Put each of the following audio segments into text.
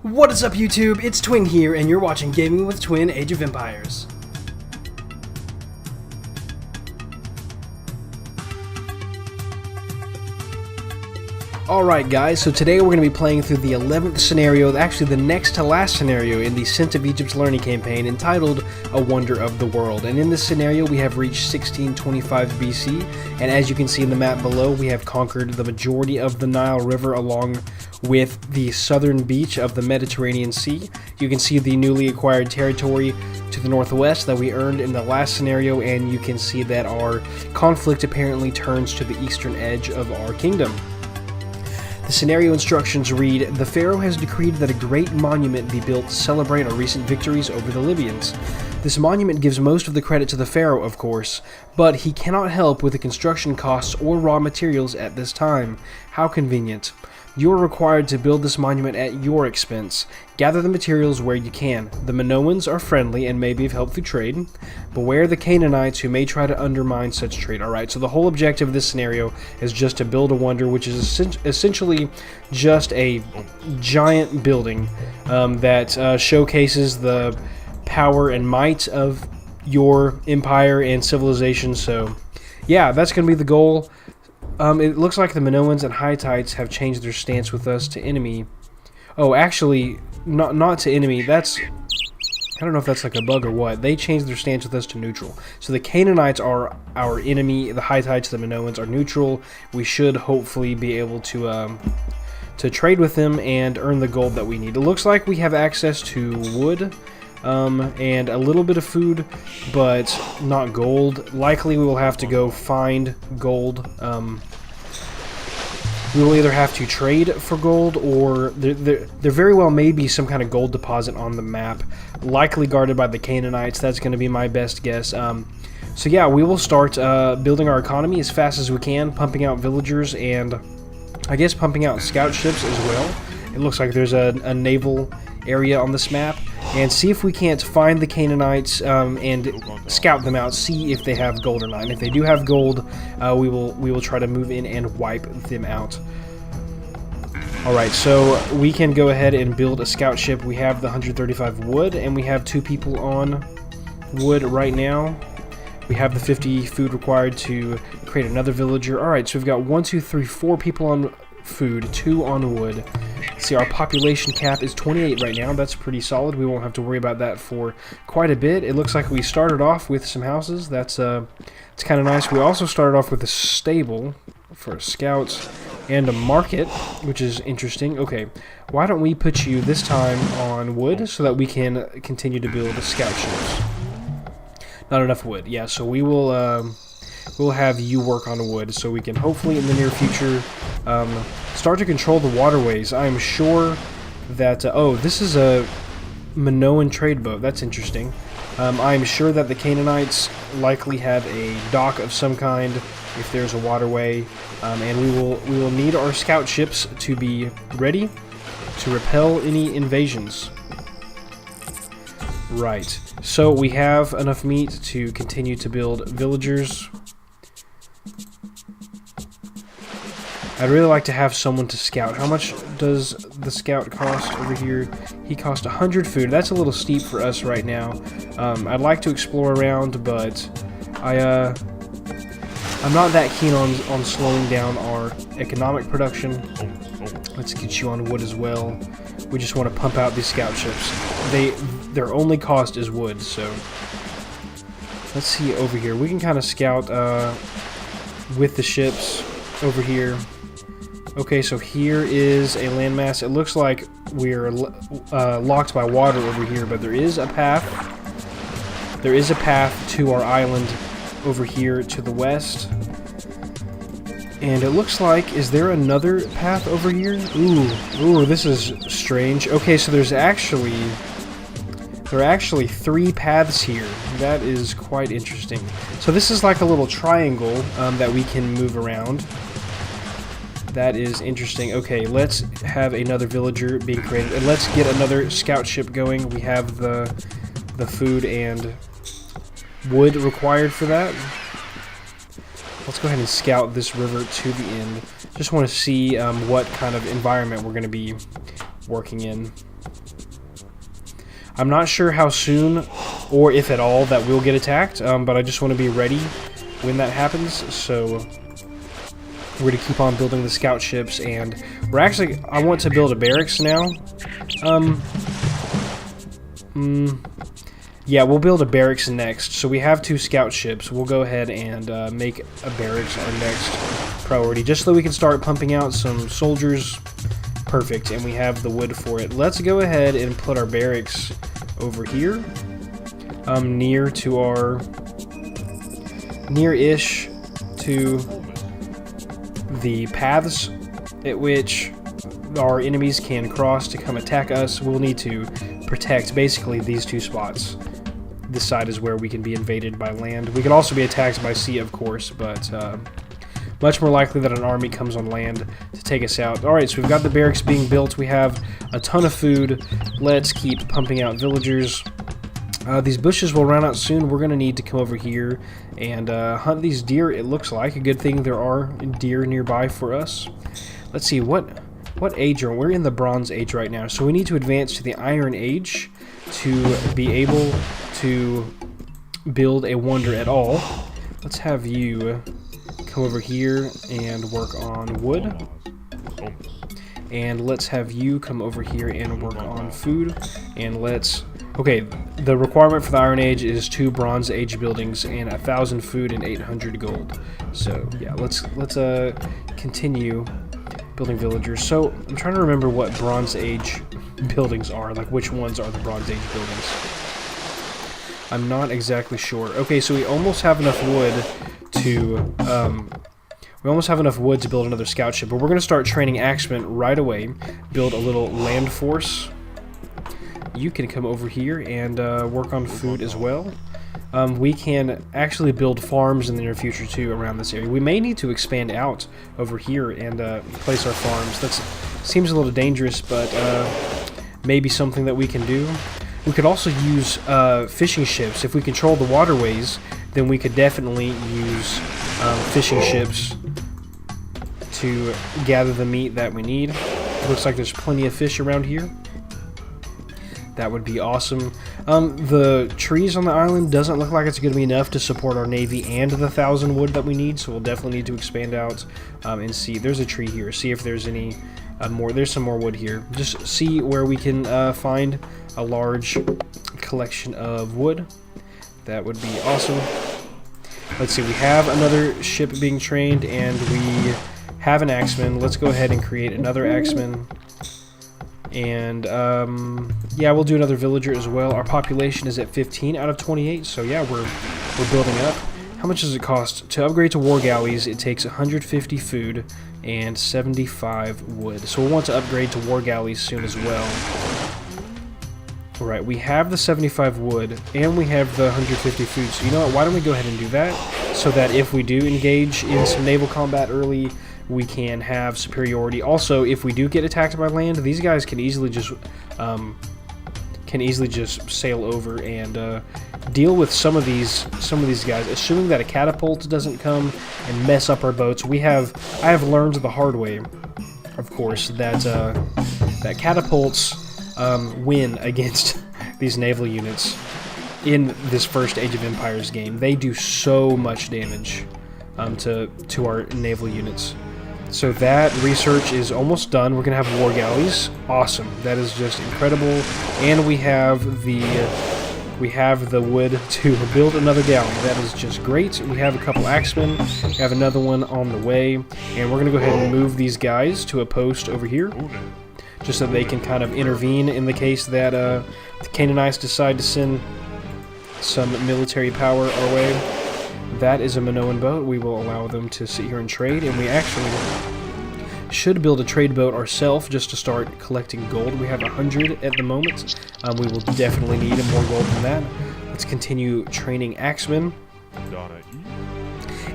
What is up, YouTube? It's Twinn here, and you're watching Gaming with Twinn, Age of Empires. Alright guys, so today we're going to be playing through the 11th scenario, actually the next to last scenario in the Ascent of Egypt's learning campaign entitled A Wonder of the World. And in this scenario we have reached 1625 BC, and as you can see in the map below, we have conquered the majority of the Nile River along with the southern beach of the Mediterranean Sea. You can see the newly acquired territory to the northwest that we earned in the last scenario, and you can see that our conflict apparently turns to the eastern edge of our kingdom. The scenario instructions read, "The Pharaoh has decreed that a great monument be built to celebrate our recent victories over the Libyans. This monument gives most of the credit to the Pharaoh, of course, but he cannot help with the construction costs or raw materials at this time. How convenient. You are required to build this monument at your expense. Gather the materials where you can. The Minoans are friendly and may be of help through trade. Beware the Canaanites who may try to undermine such trade." Alright, so the whole objective of this scenario is just to build a wonder, which is essentially just a giant building that showcases the power and might of your empire and civilization. So yeah, that's going to be the goal. It looks like the Minoans and Hittites have changed their stance with us to enemy. Oh, actually, not to enemy. That's... I don't know if that's like a bug or what. They changed their stance with us to neutral. So the Canaanites are our enemy. The Hittites, the Minoans, are neutral. We should hopefully be able to trade with them and earn the gold that we need. It looks like we have access to wood and a little bit of food, but not gold. Likely we will have to go find gold. We will either have to trade for gold, or there very well may be some kind of gold deposit on the map, likely guarded by the Canaanites. That's going to be my best guess. So yeah, we will start building our economy as fast as we can, pumping out villagers and I guess pumping out scout ships as well. It looks like there's a naval area on this map, and see if we can't find the Canaanites and scout them out, see if they have gold or not. And if they do have gold, we will try to move in and wipe them out. Alright, so we can go ahead and build a scout ship. We have the 135 wood, and we have 2 people on wood right now. We have the 50 food required to create another villager. Alright, so we've got 1, 2, 3, 4 people on food, 2 on wood. See, our population cap is 28 right now. That's pretty solid. We won't have to worry about that for quite a bit. It looks like we started off with some houses. That's it's kind of nice. We also started off with a stable for scouts and a market, which is interesting. Okay, why don't we put you this time on wood so that we can continue to build scout ships? Not enough wood. Yeah, so we will we'll have you work on wood so we can hopefully in the near future start to control the waterways. I am sure that... oh, this is a Minoan trade boat. That's interesting. I am sure that the Canaanites likely have a dock of some kind if there's a waterway, and we will need our scout ships to be ready to repel any invasions. Right. So we have enough meat to continue to build villagers. I'd really like to have someone to scout. How much does the scout cost over here? He costs 100 food. That's a little steep for us right now. I'd like to explore around, but I'm not that keen on slowing down our economic production. Let's get you on wood as well. We just want to pump out these scout ships. Their only cost is wood, so let's see over here. We can kind of scout with the ships over here. Okay, so here is a landmass. It looks like we're locked by water over here, but there is a path. There is a path to our island over here to the west. And it looks like, is there another path over here? Ooh, this is strange. Okay, so there are actually 3 paths here. That is quite interesting. So this is like a little triangle that we can move around. That is interesting. Okay, let's have another villager being created, and let's get another scout ship going. We have the food and wood required for that. Let's go ahead and scout this river to the end. Just want to see what kind of environment we're going to be working in. I'm not sure how soon, or if at all, that we'll get attacked, but I just want to be ready when that happens, so we're going to keep on building the scout ships, and we're actually, I want to build a barracks now. Yeah, we'll build a barracks next. So we have 2 scout ships. We'll go ahead and make a barracks our next priority, just so we can start pumping out some soldiers. Perfect, and we have the wood for it. Let's go ahead and put our barracks over here, near to our, near-ish to the paths at which our enemies can cross to come attack us. We'll need to protect basically these 2 spots. This side is where we can be invaded by land. We can also be attacked by sea, of course, but much more likely that an army comes on land to take us out. Alright, so we've got the barracks being built. We have a ton of food. Let's keep pumping out villagers. These bushes will run out soon. We're going to need to come over here and hunt these deer, it looks like. A good thing there are deer nearby for us. Let's see, what age are we? We're in the Bronze Age right now, so we need to advance to the Iron Age to be able to build a wonder at all. Let's have you come over here and work on wood. And let's have you come over here and work on food. And let's... Okay, the requirement for the Iron Age is 2 Bronze Age buildings and 1,000 food and 800 gold. So yeah, let's continue building villagers. So I'm trying to remember what Bronze Age buildings are, like which ones are the Bronze Age buildings. I'm not exactly sure. Okay, so we almost have enough wood to build another scout ship, but we're going to start training axemen right away. Build a little land force. You can come over here and work on food as well. We can actually build farms in the near future too around this area. We may need to expand out over here and place our farms. That seems a little dangerous, but maybe something that we can do. We could also use fishing ships. If we control the waterways, then we could definitely use fishing ships to gather the meat that we need. Looks like there's plenty of fish around here. That would be awesome. The trees on the island doesn't look like it's going to be enough to support our navy and the 1,000 wood that we need, so we'll definitely need to expand out and see. There's a tree here. See if there's any more. There's some more wood here. Just see where we can find a large collection of wood. That would be awesome. Let's see. We have another ship being trained, and we have an axeman. Let's go ahead and create another axeman. And yeah, we'll do another villager as well. Our population is at 15 out of 28, so yeah, we're building up. How much does it cost? To upgrade to war galleys, it takes 150 food and 75 wood. So we'll want to upgrade to war galleys soon as well. Alright, we have the 75 wood, and we have the 150 food, so you know what, why don't we go ahead and do that, so that if we do engage in some naval combat early, we can have superiority. Also, if we do get attacked by land, these guys can easily just sail over and deal with some of these guys. Assuming that a catapult doesn't come and mess up our boats, I have learned the hard way, of course, that that catapults win against these naval units in this first Age of Empires game. They do so much damage to our naval units. So that research is almost done. We're going to have war galleys. Awesome. That is just incredible. And we have the wood to build another galley. That is just great. We have a couple axemen. We have another one on the way. And we're going to go ahead and move these guys to a post over here, just so they can kind of intervene in the case that the Canaanites decide to send some military power our way. That is a Minoan boat. We will allow them to sit here and trade, and we actually should build a trade boat ourselves just to start collecting gold. We have 100 at the moment. We will definitely need more gold than that. Let's continue training axemen.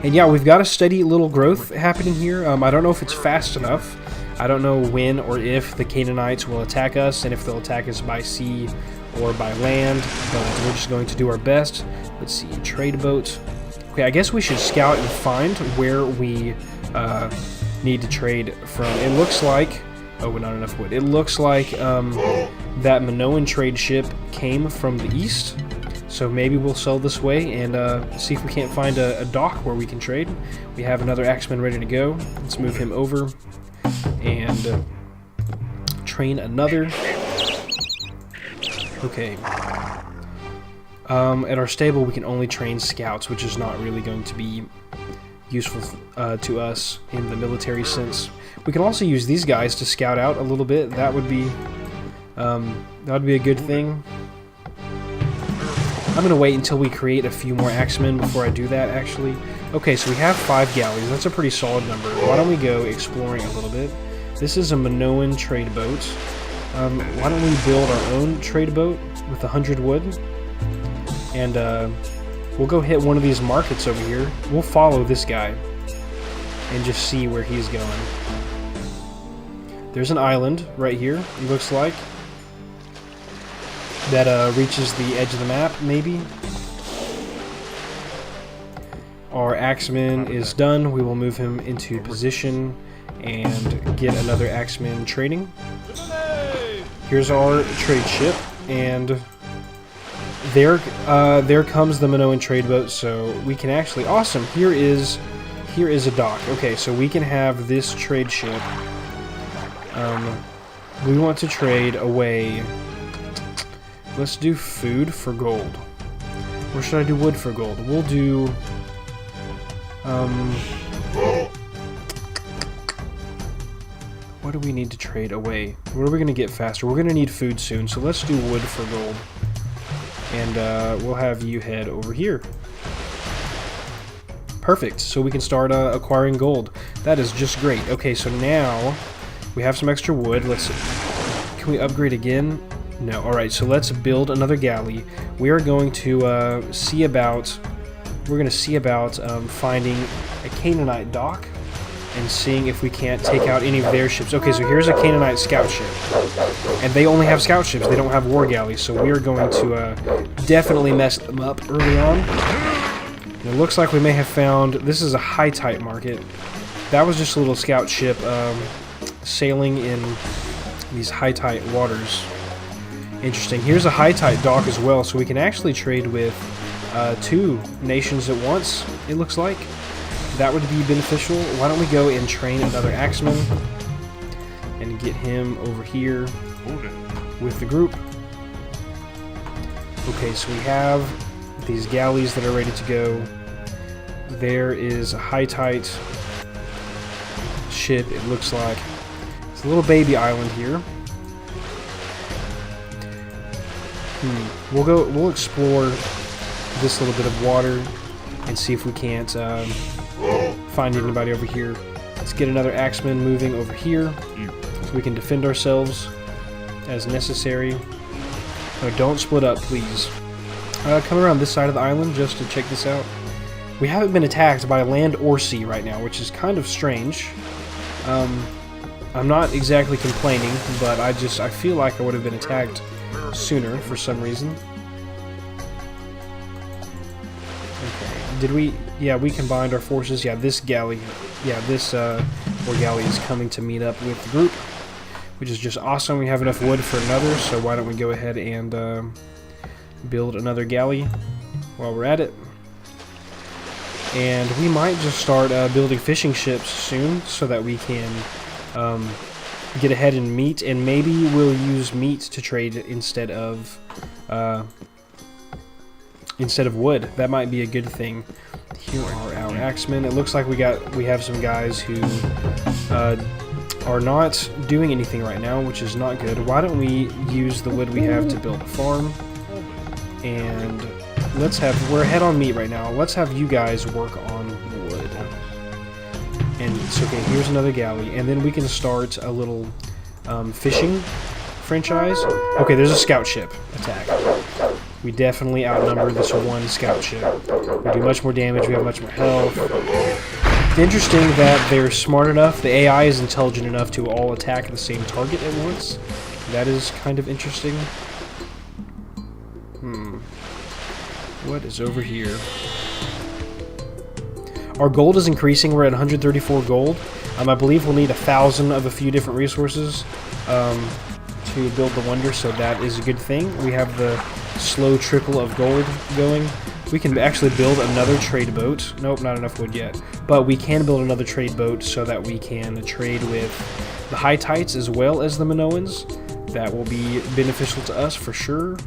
And yeah, we've got a steady little growth happening here. I don't know if it's fast enough. I don't know when or if the Canaanites will attack us, and if they'll attack us by sea or by land, but we're just going to do our best. Let's see, trade boat. Okay, I guess we should scout and find where we need to trade from. It looks like Oh, not enough wood. It looks like that Minoan trade ship came from the east. So maybe we'll sell this way and see if we can't find a dock where we can trade. We have another axeman ready to go. Let's move him over and train another. Okay. At our stable, we can only train scouts, which is not really going to be useful to us in the military sense. We can also use these guys to scout out a little bit. That would be a good thing. I'm going to wait until we create a few more axemen before I do that, actually. Okay, so we have 5 galleys. That's a pretty solid number. Why don't we go exploring a little bit? This is a Minoan trade boat. Why don't we build our own trade boat with 100 wood? And we'll go hit one of these markets over here. We'll follow this guy and just see where he's going. There's an island right here, it looks like, that reaches the edge of the map, maybe. Our axeman is done. We will move him into position and get another axeman trading. Here's our trade ship, and there comes the Minoan trade boat. So we can actually, awesome. Here is a dock. Okay, so we can have this trade ship. We want to trade away. Let's do food for gold. Or should I do wood for gold? We'll do... what do we need to trade away? What are we going to get faster? We're going to need food soon, so let's do wood for gold. And we'll have you head over here. Perfect, so we can start acquiring gold. That is just great. Okay, so now we have some extra wood. Can we upgrade again? No. Alright, so let's build another galley. We are going to see about finding a Canaanite dock and seeing if we can't take out any of their ships. Okay, so here's a Canaanite scout ship. And they only have scout ships. They don't have war galleys, so we are going to definitely mess them up early on. And it looks like we may have found... This is a Hittite market. That was just a little scout ship sailing in these Hittite waters. Interesting. Here's a Hittite dock as well, so we can actually trade with 2 nations at once, it looks like. That would be beneficial. Why don't we go and train another axeman and get him over here with the group. Okay, so we have these galleys that are ready to go. There is a Hittite ship, it looks like. It's a little baby island here. We'll explore this little bit of water and see if we can't find anybody over here. Let's get another axeman moving over here so we can defend ourselves as necessary. No, don't split up, please. Come around this side of the island just to check this out. We haven't been attacked by land or sea right now, which is kind of strange. I'm not exactly complaining, but I feel like I would have been attacked sooner for some reason. Okay, did we... Yeah, we combined our forces. Yeah, this galley... Yeah, this war galley is coming to meet up with the group, which is just awesome. We have enough wood for another, so why don't we go ahead and build another galley while we're at it. And we might just start building fishing ships soon so that we can get ahead in meat, and maybe we'll use meat to trade instead of wood. That might be a good thing. Here are our axemen. It looks like we have some guys who are not doing anything right now, which is not good. Why don't we use the wood we have to build a farm? And we're ahead on meat right now. Let's have you guys work on wood. And it's okay, here's another galley. And then we can start a little fishing franchise. Okay, there's a scout ship attack. We definitely outnumber this one scout ship. We do much more damage, we have much more health. It's interesting that they're smart enough, the AI is intelligent enough to all attack the same target at once. That is kind of interesting. What is over here? Our gold is increasing. We're at 134 gold. I believe we'll need 1,000 of a few different resources to build the wonder, so that is a good thing. We have the slow trickle of gold going. We can actually build another trade boat. Nope, not enough wood yet. But we can build another trade boat so that we can trade with the Hittites as well as the Minoans. That will be beneficial to us for sure.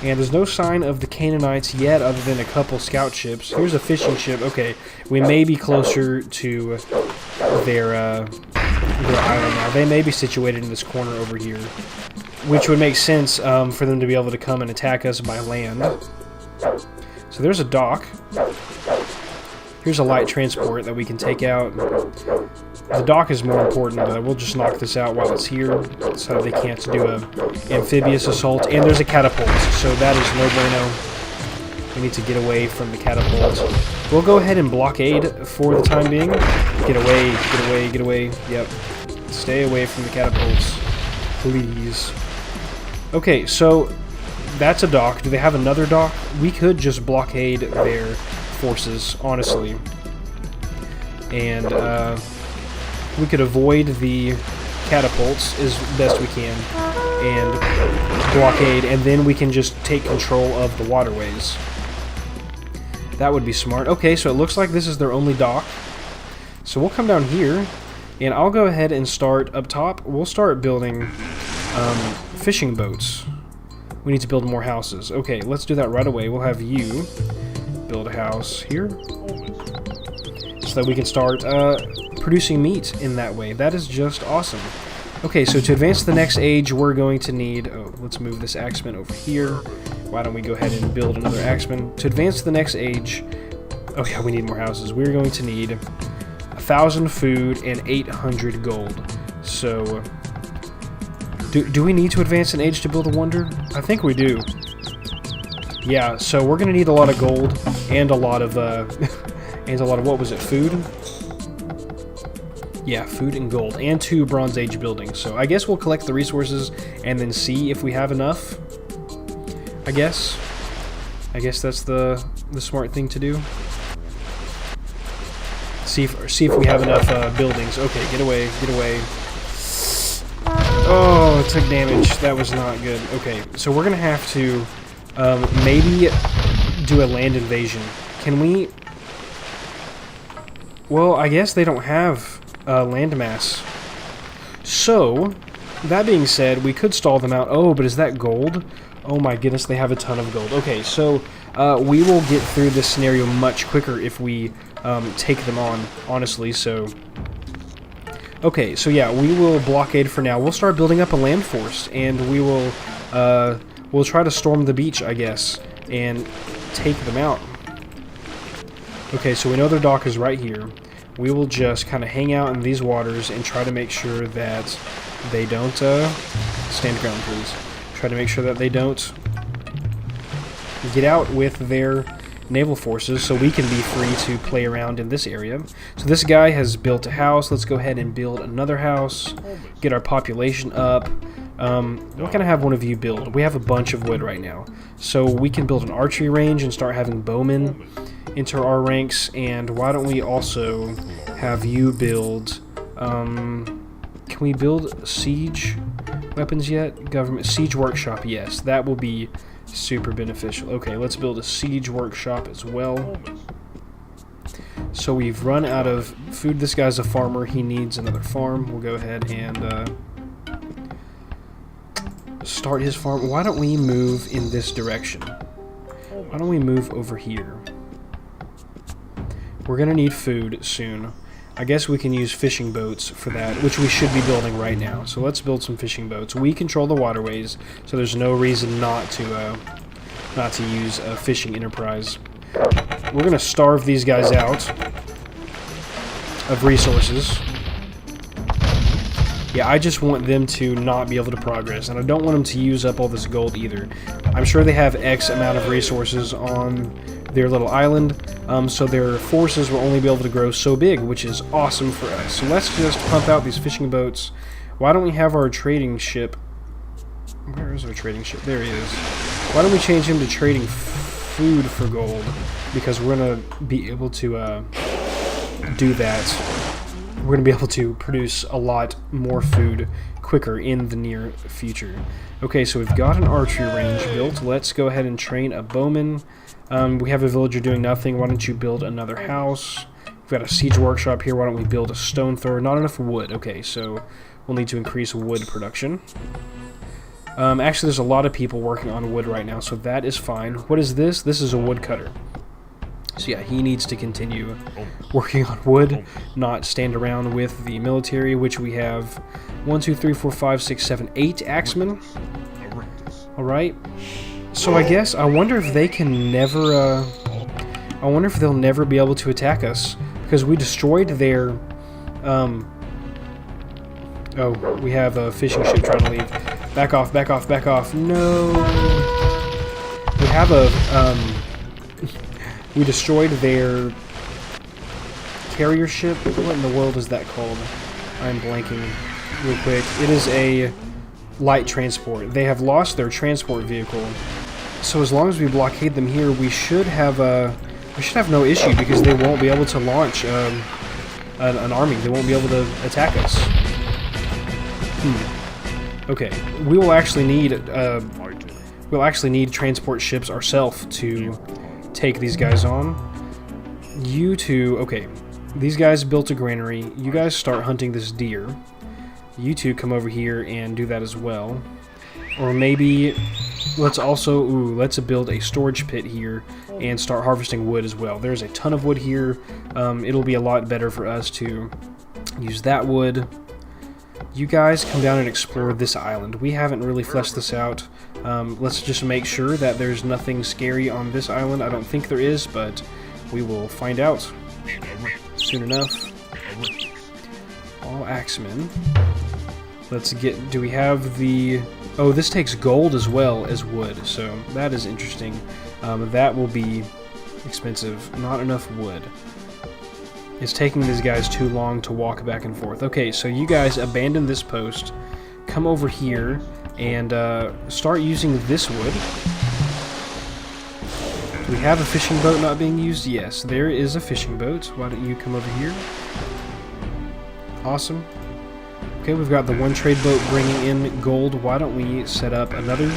And there's no sign of the Canaanites yet other than a couple scout ships. Here's a fishing ship. Okay, we may be closer to their island now. They may be situated in this corner over here, which would make sense for them to be able to come and attack us by land. So there's a dock. Here's a light transport that we can take out. The dock is more important. We'll just knock this out while it's here so they can't do a amphibious assault. And there's a catapult, so that is no bueno. We need to get away from the catapult. We'll go ahead and blockade for the time being. Get away, get away, get away. Yep. Stay away from the catapults, please. Okay, so that's a dock. Do they have another dock? We could just blockade their forces, honestly. And we could avoid the catapults as best we can and blockade, and then we can just take control of the waterways. That would be smart. Okay, so it looks like this is their only dock. So we'll come down here, and I'll go ahead and start up top. We'll start building fishing boats. We need to build more houses. Okay, let's do that right away. We'll have you build a house here so that we can start producing meat in that way. That is just awesome. Okay, so to advance to the next age, we're going to need... Oh, let's move this axeman over here. Why don't we go ahead and build another axeman? To advance to the next age... Oh yeah, we need more houses. We're going to need 1,000 food and 800 gold. So... Do we need to advance an age to build a wonder? I think we do. Yeah, so we're gonna need a lot of gold and a lot of what was it? Food? Yeah, food and gold, and 2 Bronze Age buildings. So I guess we'll collect the resources and then see if we have enough. I guess that's the smart thing to do. See if we have enough buildings. Okay, get away, get away. Oh, it took damage. That was not good. Okay, so we're gonna have to maybe do a land invasion. Can we? Well, I guess they don't have landmass. So, that being said, we could stall them out. Oh, but is that gold? Oh my goodness, they have a ton of gold. Okay, so we will get through this scenario much quicker if we take them on, honestly, so... Okay, so yeah, we will blockade for now. We'll start building up a land force, and we will we'll try to storm the beach, I guess, and take them out. Okay, so we know their dock is right here. We will just kind of hang out in these waters and try to make sure that they don't stand ground, please. Try to make sure that they don't get out with their naval forces, so we can be free to play around in this area. So this guy has built a house. Let's go ahead and build another house, get our population up. What can I have one of you build? We have a bunch of wood right now, so we can build an archery range and start having bowmen enter our ranks. And why don't we also have you build can we build siege weapons yet? Government siege workshop, yes, that will be super beneficial. Okay, let's build a siege workshop as well. So we've run out of food. This guy's a farmer. He needs another farm. We'll go ahead and start his farm. Why don't we move in this direction? Why don't we move over here? We're going to need food soon. I guess we can use fishing boats for that, which we should be building right now. So let's build some fishing boats. We control the waterways, so there's no reason not to use a fishing enterprise. We're going to starve these guys out of resources. Yeah, I just want them to not be able to progress, and I don't want them to use up all this gold either. I'm sure they have X amount of resources on their little island, so their forces will only be able to grow so big, which is awesome for us. So let's just pump out these fishing boats. Why don't we have our trading ship... Where is our trading ship? There he is. Why don't we change him to trading food for gold? Because we're going to be able to do that we're going to be able to produce a lot more food quicker in the near future. Okay, so we've got an archery range built. Let's go ahead and train a bowman. We have a villager doing nothing. Why don't you build another house? We've got a siege workshop here. Why don't we build a stone thrower? Not enough wood. Okay, so we'll need to increase wood production. Actually, there's a lot of people working on wood right now, so that is fine. What is this? This is a woodcutter. So yeah, he needs to continue working on wood, not stand around with the military, which we have 1, 2, 3, 4, 5, 6, 7, 8 axemen. Alright. So I guess, I wonder if they can never, I wonder if they'll never be able to attack us, because we destroyed their, oh, we have a fishing ship trying to leave. Back off, back off, back off. No! We have a, we destroyed their carrier ship. What in the world is that called? I'm blanking real quick. It is a light transport. They have lost their transport vehicle. So as long as we blockade them here, we should have no issue, because they won't be able to launch an army. They won't be able to attack us. Okay, we will actually need transport ships ourselves to take these guys on. You two, okay, these guys built a granary. You guys start hunting this deer. You two come over here and do that as well. Or maybe let's also, let's build a storage pit here and start harvesting wood as well. There's a ton of wood here. It'll be a lot better for us to use that wood. You guys come down and explore this island. We haven't really fleshed this out. Let's just make sure that there's nothing scary on this island. I don't think there is, but we will find out soon enough. All axemen. Let's get, do we have the, oh, this takes gold as well as wood, so that is interesting. That will be expensive. Not enough wood. It's taking these guys too long to walk back and forth. Okay, so you guys abandon this post, come over here, and start using this wood. Do we have a fishing boat not being used? Yes, there is a fishing boat. Why don't you come over here? Awesome. Okay, we've got the one trade boat bringing in gold. Why don't we set up another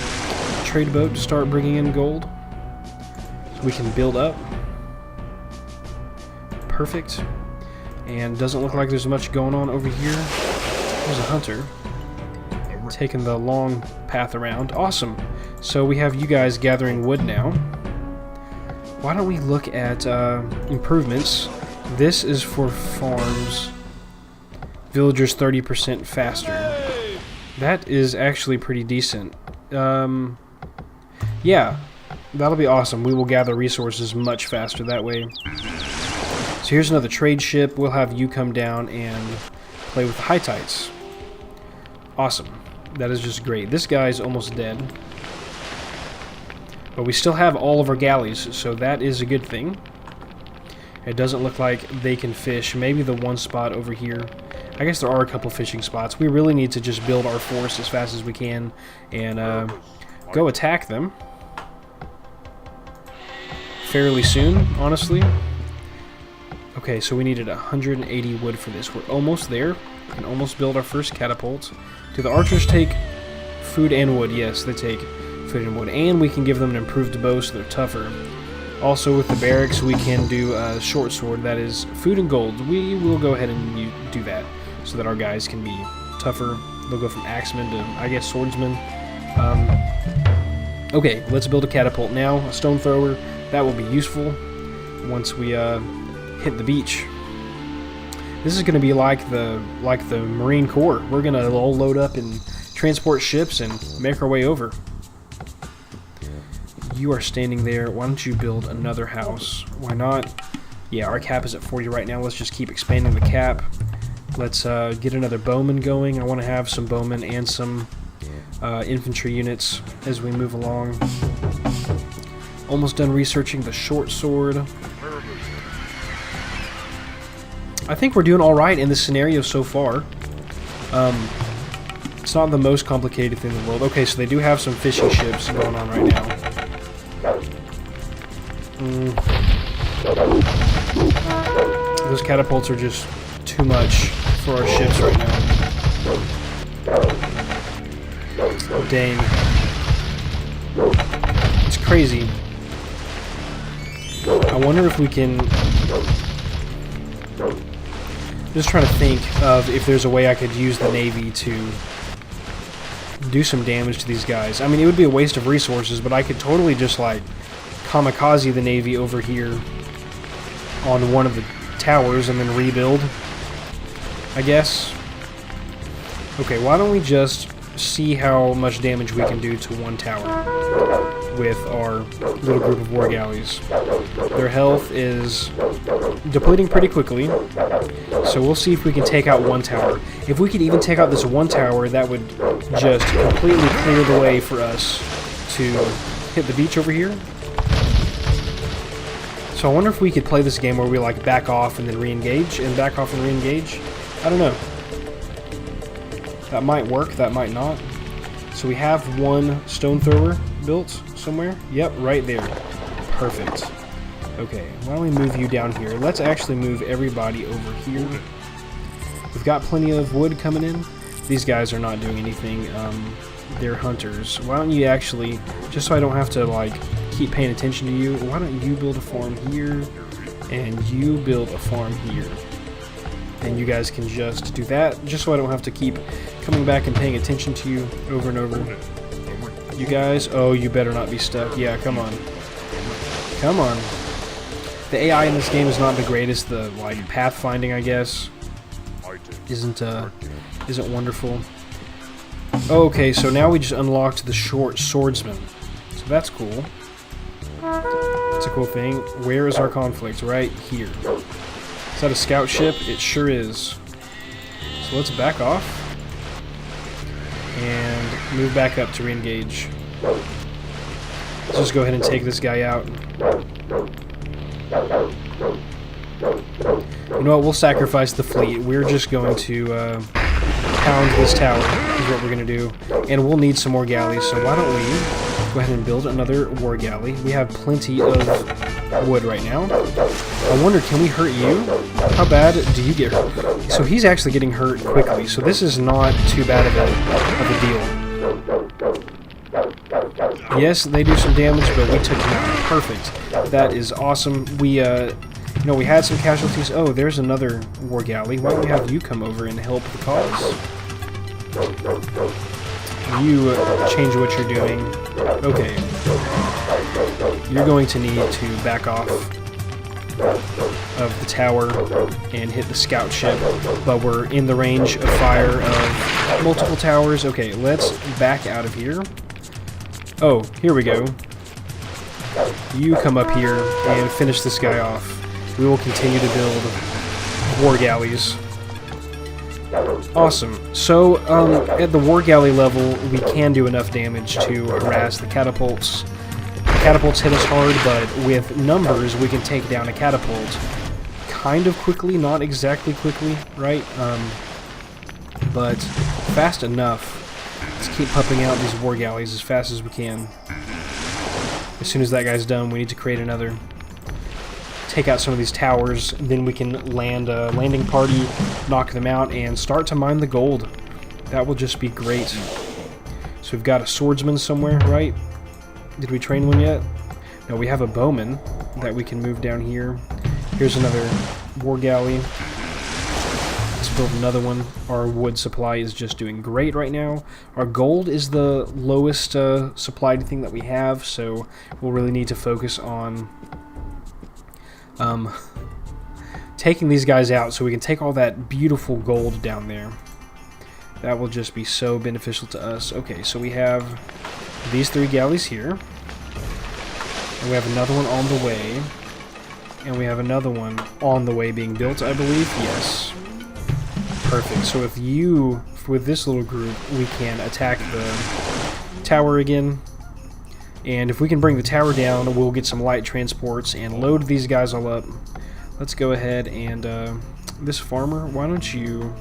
trade boat to start bringing in gold? So we can build up. Perfect. And doesn't look like there's much going on over here. There's a hunter taking the long path around. Awesome. So we have you guys gathering wood now. Why don't we look at improvements? This is for farms. Villagers 30% faster. That is actually pretty decent. Yeah, that'll be awesome. We will gather resources much faster that way. So here's another trade ship. We'll have you come down and play with the Hittites. Awesome. That is just great. This guy's almost dead. But we still have all of our galleys, so that is a good thing. It doesn't look like they can fish. Maybe the one spot over here. I guess there are a couple fishing spots. We really need to just build our force as fast as we can and go attack them fairly soon, honestly. Okay, so we needed 180 wood for this. We're almost there. We can almost build our first catapult. Do the archers take food and wood? Yes, they take food and wood. And we can give them an improved bow so they're tougher. Also with the barracks, we can do a short sword. That is food and gold. We will go ahead and do that so that our guys can be tougher. They'll go from axemen to, I guess, swordsmen. Okay, let's build a catapult now. A stone thrower. That will be useful once we hit the beach. This is going to be like the Marine Corps. We're going to all load up in transport ships and make our way over. You are standing there. Why don't you build another house? Why not? Yeah, our cap is at 40 right now. Let's just keep expanding the cap. Let's get another bowman going. I want to have some bowmen and some infantry units as we move along. Almost done researching the short sword. I think we're doing alright in this scenario so far. It's not the most complicated thing in the world. Okay, so they do have some fishing ships going on right now. Those catapults are just too much for our ships right now. Dang. It's crazy. I wonder if we can... Just trying to think of if there's a way I could use the Navy to do some damage to these guys. I mean, it would be a waste of resources, but I could totally just, like, kamikaze the Navy over here on one of the towers and then rebuild, I guess. Okay, why don't we just see how much damage we can do to one tower with our little group of war galleys. Their health is depleting pretty quickly, so we'll see if we can take out one tower. If we could even take out this one tower, that would just completely clear the way for us to hit the beach over here. So I wonder if we could play this game where we like back off and then re-engage, and back off and re-engage. I don't know. That might work, that might not. So we have one stone thrower built somewhere. Yep, right there. Perfect. Okay, why don't we move you down here? Let's actually move everybody over here. We've got plenty of wood coming in. These guys are not doing anything. They're hunters. Why don't you actually, just so I don't have to like keep paying attention to you, why don't you build a farm here and you build a farm here? And you guys can just do that, just so I don't have to keep coming back and paying attention to you over and over. You guys, oh, you better not be stuck. Yeah, come on. Come on. The AI in this game is not the greatest. The like pathfinding, I guess, isn't wonderful. Okay, so now we just unlocked the short swordsman. So that's cool. That's a cool thing. Where is our conflict? Right here. Is that a scout ship? It sure is. So let's back off and move back up to re-engage. Let's just go ahead and take this guy out. You know what? We'll sacrifice the fleet. We're just going to pound this tower is what we're going to do. And we'll need some more galleys, so why don't we go ahead and build another war galley. We have plenty of wood right now. I wonder, can we hurt you? How bad do you get hurt? So he's actually getting hurt quickly, so this is not too bad of a deal. Yes, they do some damage, but we took him out. Perfect. That is awesome. We, we had some casualties. Oh, there's another war galley. Why don't we have you come over and help the cause? You change what you're doing. Okay. You're going to need to back off of the tower and hit the scout ship, but we're in the range of fire of multiple towers. Okay, let's back out of here. Oh, here we go. You come up here and finish this guy off. We will continue to build war galleys. Awesome. So, at the war galley level, we can do enough damage to harass the catapults. The catapults hit us hard, but with numbers, we can take down a catapult kind of quickly, not exactly quickly, right? But fast enough. Let's keep pumping out these war galleys as fast as we can. As soon as that guy's done, we need to create another. Take out some of these towers, then we can land a landing party, knock them out, and start to mine the gold. That will just be great. So we've got a swordsman somewhere, right? Did we train one yet? No, we have a bowman that we can move down here. Here's another war galley. Let's build another one. Our wood supply is just doing great right now. Our gold is the lowest supplied thing that we have, so we'll really need to focus on taking these guys out so we can take all that beautiful gold down there. That will just be so beneficial to us. Okay, so we have these 3 galleys here, and we have another one on the way, and we have another one on the way being built, I believe. Yes. Perfect. So with this little group, we can attack the tower again. And if we can bring the tower down, we'll get some light transports and load these guys all up. Let's go ahead and, this farmer, why don't you...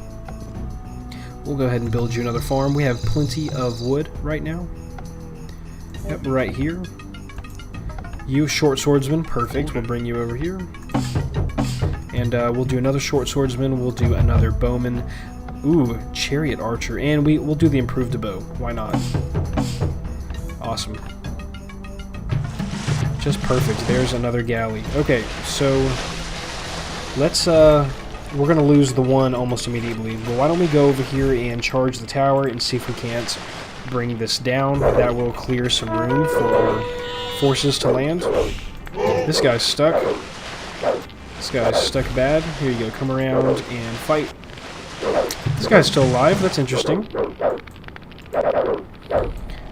We'll go ahead and build you another farm. We have plenty of wood right now. Yep, right here. You, short swordsman, perfect. We'll bring you over here. And we'll do another short swordsman. We'll do another bowman. Ooh, chariot archer. And we'll do the improved bow. Why not? Awesome. Just perfect. There's another galley. Okay, so let's we're gonna lose the one almost immediately. But why don't we go over here and charge the tower and see if we can't bring this down. That will clear some room for our forces to land. This guy's stuck. This guy's stuck bad. Here you go. Come around and fight. This guy's still alive. That's interesting.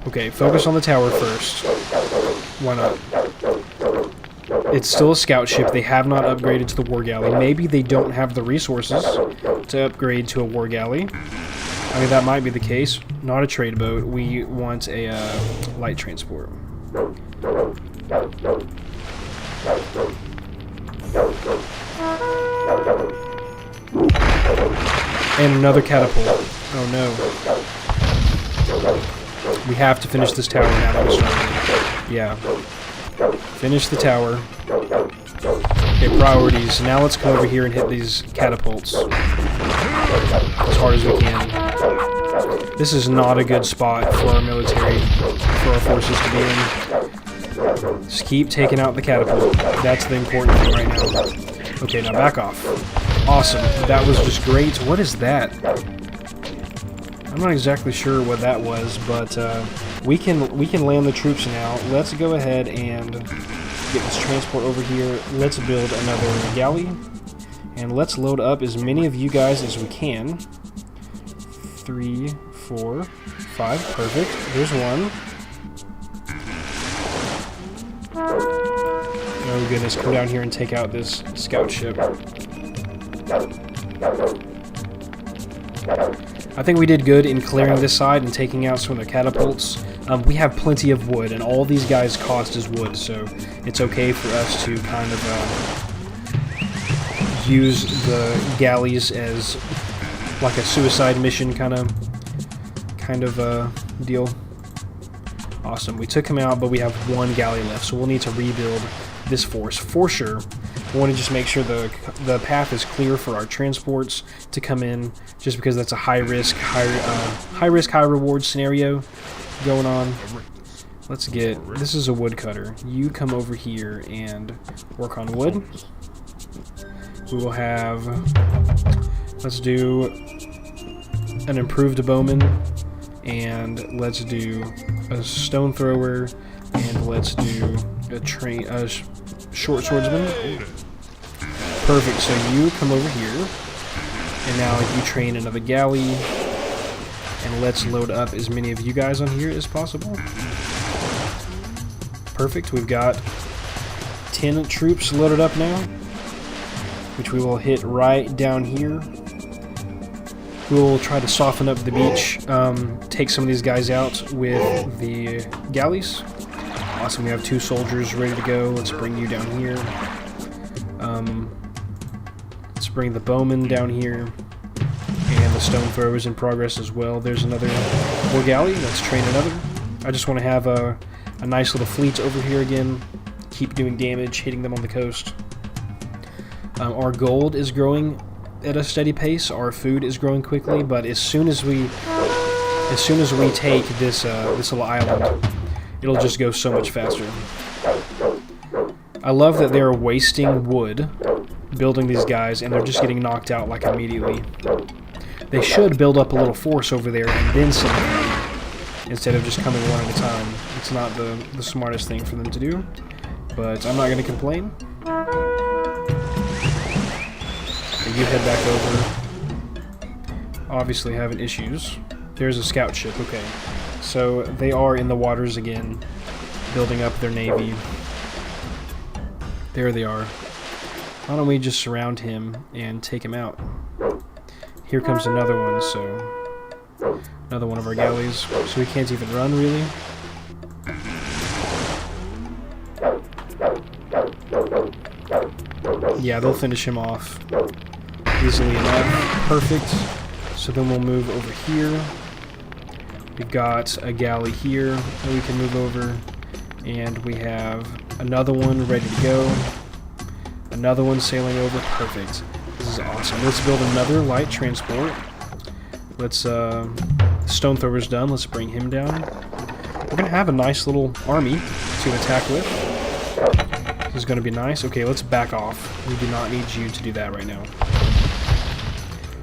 Okay, focus on the tower first. Why not? It's still a scout ship. They have not upgraded to the war galley. Maybe they don't have the resources to upgrade to a war galley. I mean, that might be the case. Not a trade boat. We want a light transport. And another catapult. Oh no. We have to finish this tower now that we're starting. Yeah. Finish the tower. Okay, priorities. Now let's come over here and hit these catapults as hard as we can. This is not a good spot for our military, for our forces to be in. Just keep taking out the catapult. That's the important thing right now. Okay, now back off. Awesome. That was just great. What is that? I'm not exactly sure what that was, but we can land the troops now. Let's go ahead and get this transport over here. Let's build another galley, and let's load up as many of you guys as we can. 3, 4, 5. Perfect. There's one. Oh goodness, come down here and take out this scout ship. I think we did good in clearing this side and taking out some of the catapults. We have plenty of wood, and all these guys cost is wood, so it's okay for us to kind of use the galleys as like a suicide mission kind of deal. Awesome. We took him out, but we have one galley left, so we'll need to rebuild this force for sure. We want to just make sure the path is clear for our transports to come in, just because that's a high risk, high reward scenario going on. Let's get, this is a woodcutter. You come over here and work on wood. We will have, let's do an improved bowman, and let's do a stone thrower, and let's do a short swordsman. Perfect, so you come over here, and now you train another galley, and let's load up as many of you guys on here as possible. Perfect, we've got 10 troops loaded up now, which we will hit right down here. We'll try to soften up the beach, take some of these guys out with the galleys. Awesome, we have 2 soldiers ready to go. Let's bring you down here. Let's bring the bowman down here. And the stone thrower is in progress as well. There's another war galley. Let's train another. I just want to have a nice little fleet over here again. Keep doing damage, hitting them on the coast. Our gold is growing at a steady pace. Our food is growing quickly, but as soon as we take this little island, it'll just go so much faster. I love that they're wasting wood building these guys, and they're just getting knocked out like immediately. They should build up a little force over there and then send them instead of just coming one at a time. It's not the smartest thing for them to do, but I'm not going to complain. You head back over. Obviously having issues. There's a scout ship, okay. So they are in the waters again, building up their navy. There they are. Why don't we just surround him and take him out? Here comes another one, so another one of our galleys. So we can't even run, really. Yeah, they'll finish him off easily enough. Perfect. So then we'll move over here. We've got a galley here that we can move over, and we have another one ready to go. Another one sailing over. Perfect. This is awesome. Let's build another light transport. Let's, stone thrower's done. Let's bring him down. We're going to have a nice little army to attack with. This is going to be nice. Okay, let's back off. We do not need you to do that right now.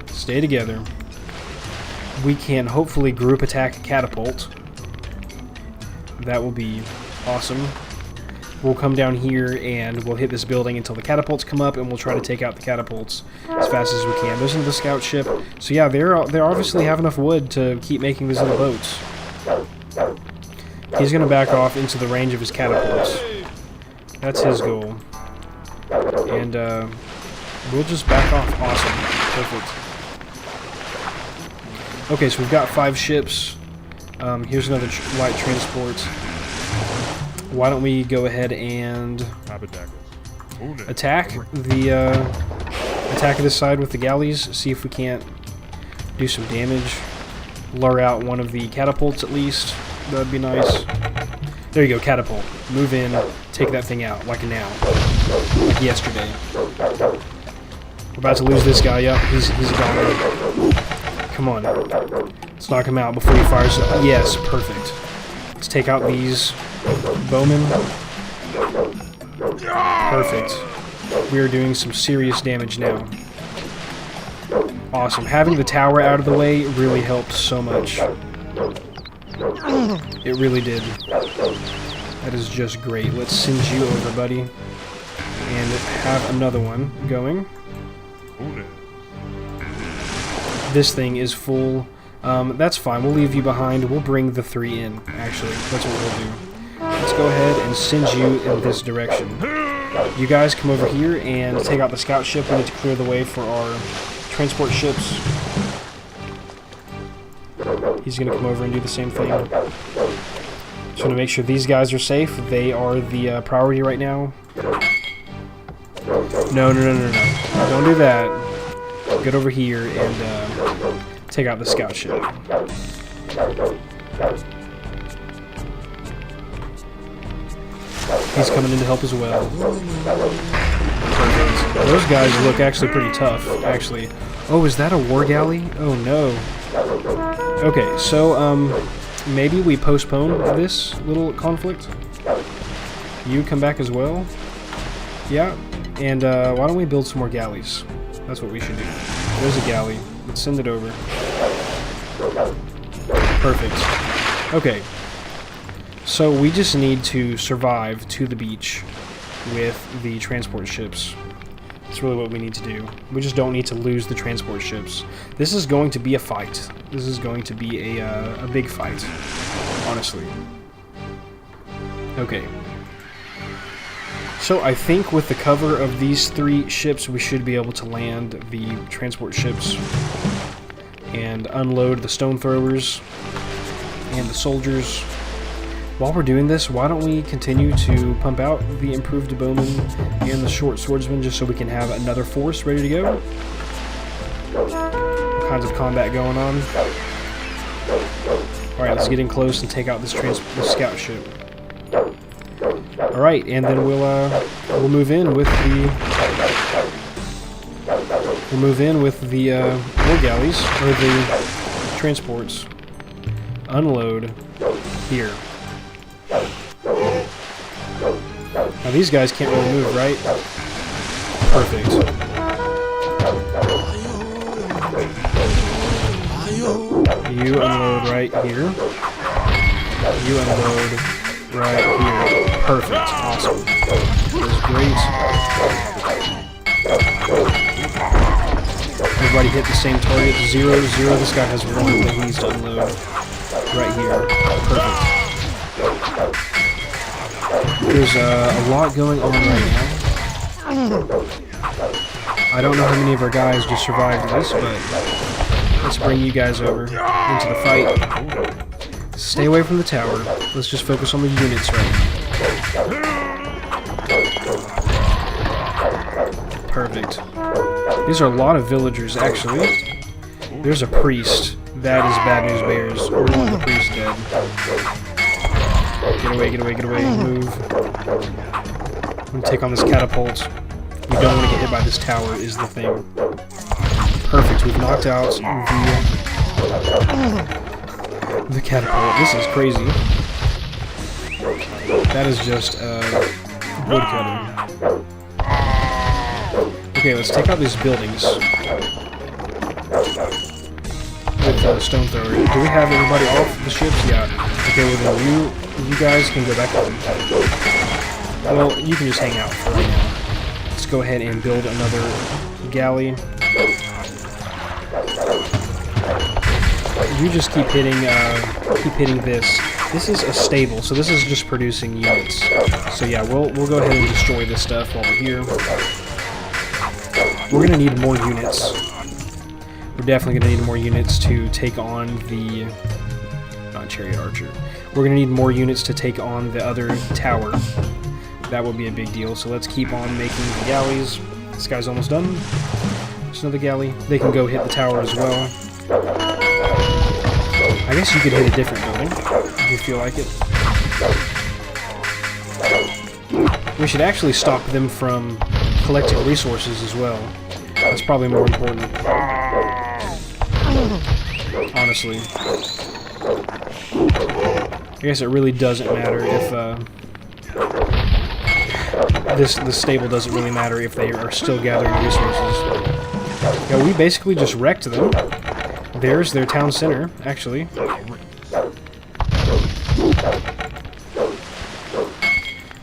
Stay together. We can hopefully group attack Catapult. That will be awesome. We'll come down here and we'll hit this building until the catapults come up, and we'll try to take out the catapults as fast as we can. There's the scout ship. So yeah, they obviously have enough wood to keep making these little boats. He's going to back off into the range of his catapults. That's his goal. And we'll just back off. Awesome. Perfect. Okay, so we've got 5 ships. Here's another light transport. Why don't we go ahead and attack this side with the galleys, see if we can't do some damage. Lure out one of the catapults at least. That'd be nice. There you go, catapult. Move in, take that thing out, like now. Like yesterday. We're about to lose this guy. Yep, he's gone. Come on. Let's knock him out before he fires. Yes, perfect. Let's take out these bowmen. Perfect. We are doing some serious damage now. Awesome. Having the tower out of the way really helped so much. It really did. That is just great. Let's send you over, buddy. And have another one going. This thing is full. That's fine. We'll leave you behind. We'll bring the 3 in, actually. That's what we'll do. Let's go ahead and send you in this direction. You guys come over here and take out the scout ship. We need to clear the way for our transport ships. He's going to come over and do the same thing. Just want to make sure these guys are safe. They are the priority right now. No. Don't do that. Get over here and take out the scout ship. He's coming in to help as well. Perfect. Those guys look actually pretty tough, actually. Oh, is that a war galley? Oh, no. Okay, so, maybe we postpone this little conflict. You come back as well. Yeah, and why don't we build some more galleys? That's what we should do. There's a galley. Let's send it over. Perfect. Okay. So we just need to survive to the beach with the transport ships. That's really what we need to do. We just don't need to lose the transport ships. This is going to be a fight. This is going to be a big fight, honestly. Okay. So I think with the cover of these 3 ships, we should be able to land the transport ships and unload the stone throwers and the soldiers. While we're doing this, why don't we continue to pump out the improved bowmen and the short swordsman just so we can have another force ready to go? All kinds of combat going on. Alright, let's get in close and take out this scout ship. Alright, and then we'll move in with the war galleys, or the transports. Unload here. Now these guys can't really move, right? Perfect. You unload right here. You unload right here. Perfect. Awesome. That was great. Everybody hit the same target. 0, 0. This guy has 1 that he needs to unload. Right here. Perfect. There's a lot going on right now. I don't know how many of our guys just survived this, but let's bring you guys over into the fight. Stay away from the tower. Let's just focus on the units right now. Perfect. These are a lot of villagers, actually. There's a priest. That is bad news bears. We want the priest dead. Get away, get away, get away. Move. I'm gonna take on this catapult. We don't want to get hit by this tower is the thing. Perfect, we've knocked out the catapult. This is crazy. That is just woodcutting. Okay, let's take out these buildings. With the stone thrower. Do we have everybody off the ships? Yeah. Okay, well then you guys can go back home. Well, you can just hang out for right now. Let's go ahead and build another galley. You just keep hitting this. This is a stable, so this is just producing units. So yeah, we'll go ahead and destroy this stuff while we're here. We're gonna need more units. We're definitely gonna need more units to take on the chariot archer. We're gonna need more units to take on the other tower. That would be a big deal. So let's keep on making the galleys. This guy's almost done. There's another galley. They can go hit the tower as well. I guess you could hit a different building if you feel like it. We should actually stop them from collecting resources as well. That's probably more important. Honestly. I guess it really doesn't matter if this stable doesn't really matter if they are still gathering resources. Yeah, we basically just wrecked them. There's their town center, actually.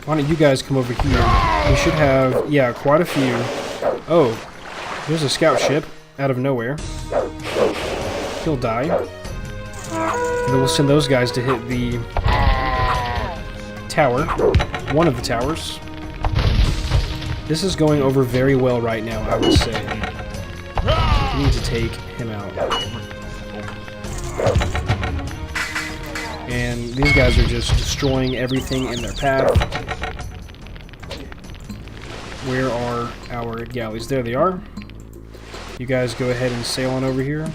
Why don't you guys come over here? We should have, yeah, quite a few. Oh, there's a scout ship out of nowhere. He'll die. And then we'll send those guys to hit the tower. One of the towers. This is going over very well right now, I would say. We need to take him out. And these guys are just destroying everything in their path. Where are our galleys? There they are. You guys go ahead and sail on over here.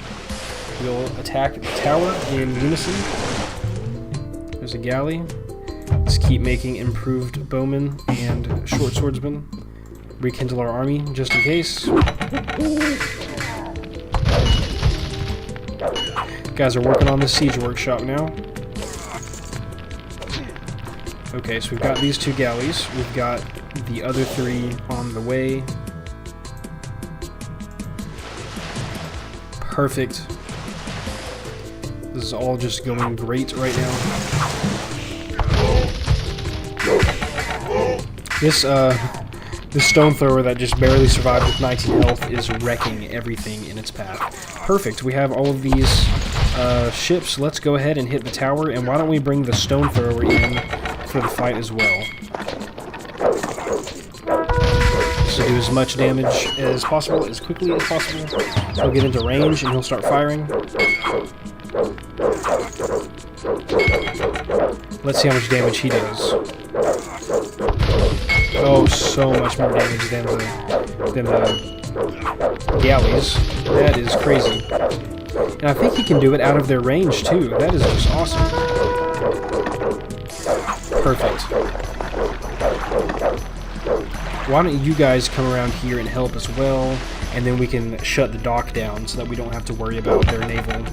We'll attack the tower in unison. There's a galley. Let's keep making improved bowmen and short swordsmen. Rekindle our army just in case. Guys are working on the siege workshop now. Okay, so we've got these two galleys. We've got the other three on the way. Perfect. This is all just going great right now. This stone thrower that just barely survived with 19 health is wrecking everything in its path. Perfect. We have all of these ships. Let's go ahead and hit the tower, and why don't we bring the stone thrower in for the fight as well. So do as much damage as possible, as quickly as possible. He'll get into range and he'll start firing. Let's see how much damage he does. Oh, so much more damage than the galleys. That is crazy. And I think he can do it out of their range too. That is just awesome. Perfect. Why don't you guys come around here and help as well, and then we can shut the dock down so that we don't have to worry about their naval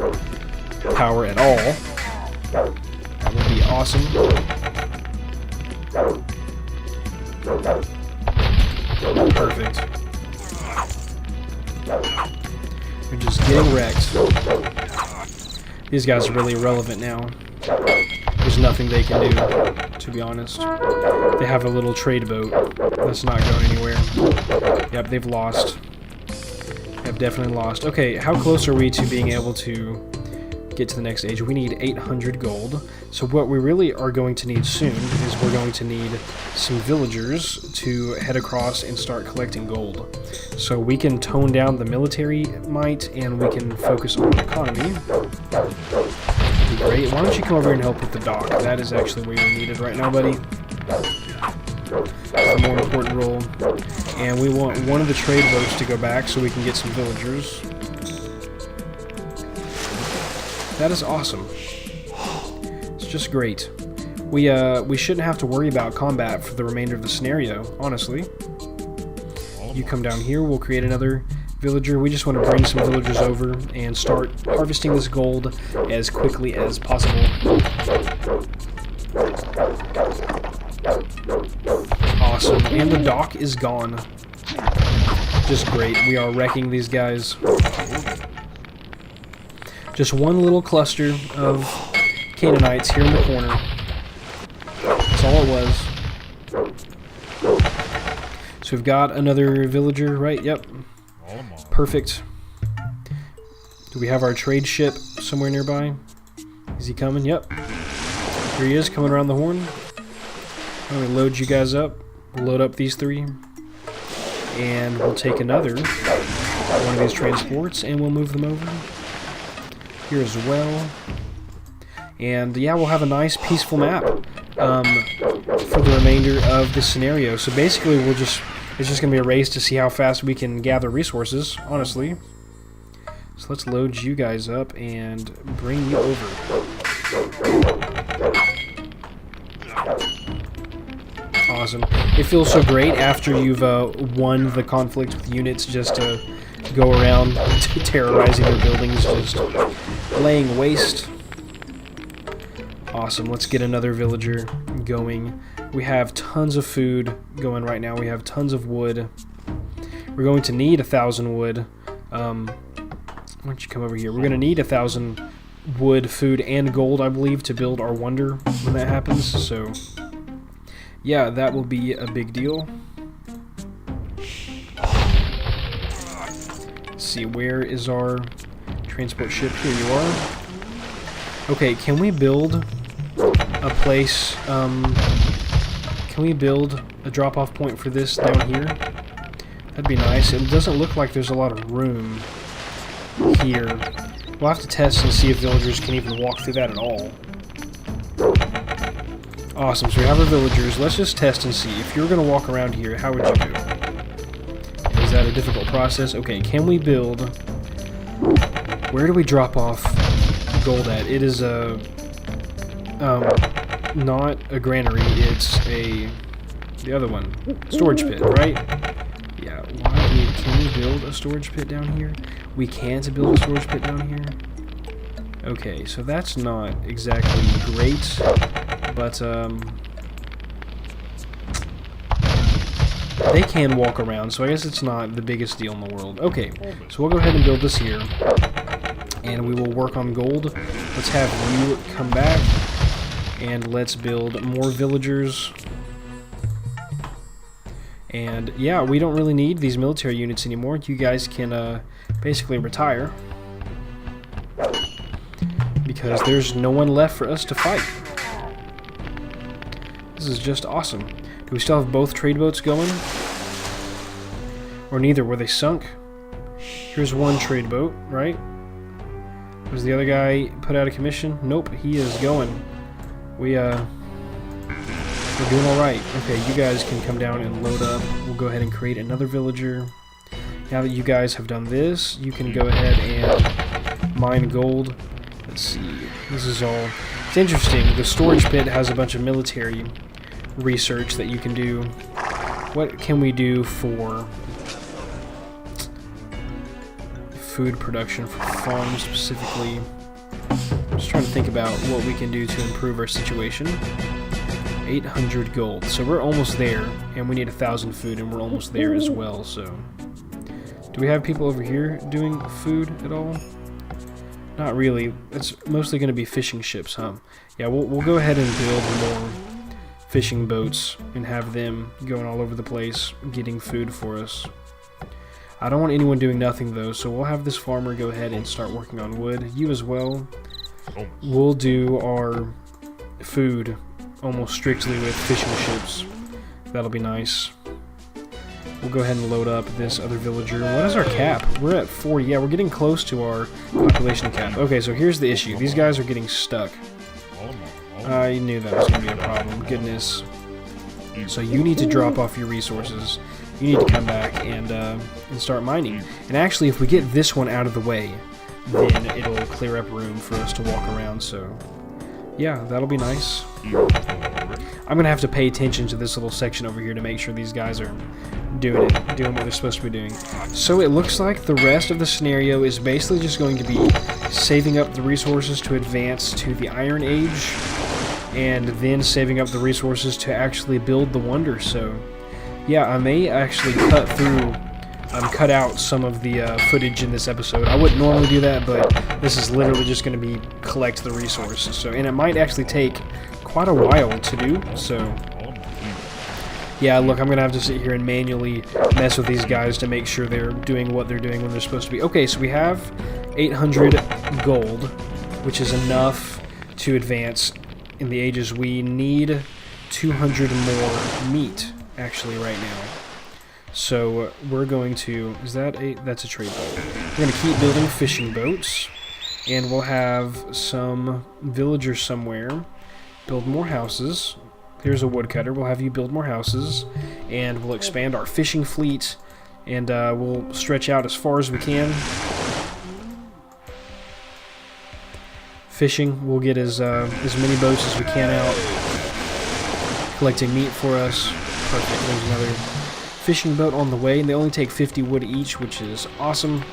power at all. That would be awesome. Perfect. We're just getting wrecked. These guys are really irrelevant now. There's nothing they can do, to be honest. They have a little trade boat that's not going anywhere. Yep, they've lost. They've definitely lost. Okay, how close are we to being able to get to the next stage? We need 800 gold. So what we really are going to need soon is we're going to need some villagers to head across and start collecting gold. So we can tone down the military might and we can focus on the economy. That'd be great. Why don't you come over here and help with the dock? That is actually where you're needed right now, buddy. That's the more important role. And we want one of the trade boats to go back so we can get some villagers. That is awesome. It's just great. We shouldn't have to worry about combat for the remainder of the scenario, honestly. You come down here, we'll create another villager. We just want to bring some villagers over and start harvesting this gold as quickly as possible. Awesome, and the dock is gone. Just great. We are wrecking these guys. Just one little cluster of Canaanites here in the corner. That's all it was. So we've got another villager, right? Yep. Perfect. Do we have our trade ship somewhere nearby? Is he coming? Yep. Here he is, coming around the horn. I'm going to load you guys up. We'll load up these three. And we'll take another one of these transports and we'll move them over here as well. And yeah, we'll have a nice peaceful map for the remainder of this scenario. So basically it's just going to be a race to see how fast we can gather resources, honestly. So let's load you guys up and bring you over. Awesome. It feels so great after you've won the conflict with units just to go around terrorizing their buildings, just laying waste. Awesome. Let's get another villager going. We have tons of food going right now. We have tons of wood. We're going to need 1,000 wood. Why don't you come over here? We're going to need 1,000 wood, food, and gold, I believe, to build our wonder when that happens. So yeah, that will be a big deal. Let's see, where is our transport ship? Here you are. Okay, can we build a place, can we build a drop-off point for this down here? That'd be nice. It doesn't look like there's a lot of room here. We'll have to test and see if villagers can even walk through that at all. Awesome, so we have our villagers. Let's just test and see. If you were going to walk around here, how would you do? Is that a difficult process? Okay, can we build... Where do we drop off gold at? It is a... not a granary, it's a... the other one. Storage pit, right? Yeah, can we build a storage pit down here? We can't build a storage pit down here? Okay, so that's not exactly great, but they can walk around, so I guess it's not the biggest deal in the world. Okay, so we'll go ahead and build this here, and we will work on gold. Let's have you come back, and let's build more villagers. And yeah, we don't really need these military units anymore. You guys can basically retire, because there's no one left for us to fight. This is just awesome. Do we still have both trade boats going? Or neither? Were they sunk? Here's one trade boat, right? Was the other guy put out of commission? Nope, he is going. We're doing alright. Okay, you guys can come down and load up. We'll go ahead and create another villager. Now that you guys have done this, you can go ahead and mine gold. Let's see. This is all... It's interesting. The storage pit has a bunch of military research that you can do. What can we do for food production, for farms specifically? I'm just trying to think about what we can do to improve our situation. 800 gold. So we're almost there, and we need 1,000 food, and we're almost there as well, so... Do we have people over here doing food at all? Not really. It's mostly going to be fishing ships, huh? Yeah, we'll go ahead and build more fishing boats and have them going all over the place getting food for us. I don't want anyone doing nothing, though, so we'll have this farmer go ahead and start working on wood. You as well. We'll do our food almost strictly with fishing ships. That'll be nice. We'll go ahead and load up this other villager. What is our cap? We're at 40. Yeah, we're getting close to our population cap. Okay, so here's the issue. These guys are getting stuck. I knew that was going to be a problem. Goodness. So you need to drop off your resources. You need to come back and start mining. And actually, if we get this one out of the way, then it'll clear up room for us to walk around, so... Yeah, that'll be nice. I'm gonna have to pay attention to this little section over here to make sure these guys are doing what they're supposed to be doing. So it looks like the rest of the scenario is basically just going to be saving up the resources to advance to the Iron Age, and then saving up the resources to actually build the Wonder. So yeah, I may actually cut out some of the footage in this episode. I wouldn't normally do that, but this is literally just going to be collect the resources. So, and it might actually take quite a while to do. So yeah, look, I'm going to have to sit here and manually mess with these guys to make sure they're doing what they're doing when they're supposed to be. Okay, so we have 800 gold, which is enough to advance in the ages. We need 200 more meat, actually, right now. So we're going to... that's a trade boat. We're going to keep building fishing boats, and we'll have some villagers somewhere build more houses. Here's a woodcutter. We'll have you build more houses, and we'll expand our fishing fleet, and we'll stretch out as far as we can. Fishing, we'll get as many boats as we can out. Collecting meat for us. Perfect. There's another fishing boat on the way, and they only take 50 wood each, which is awesome.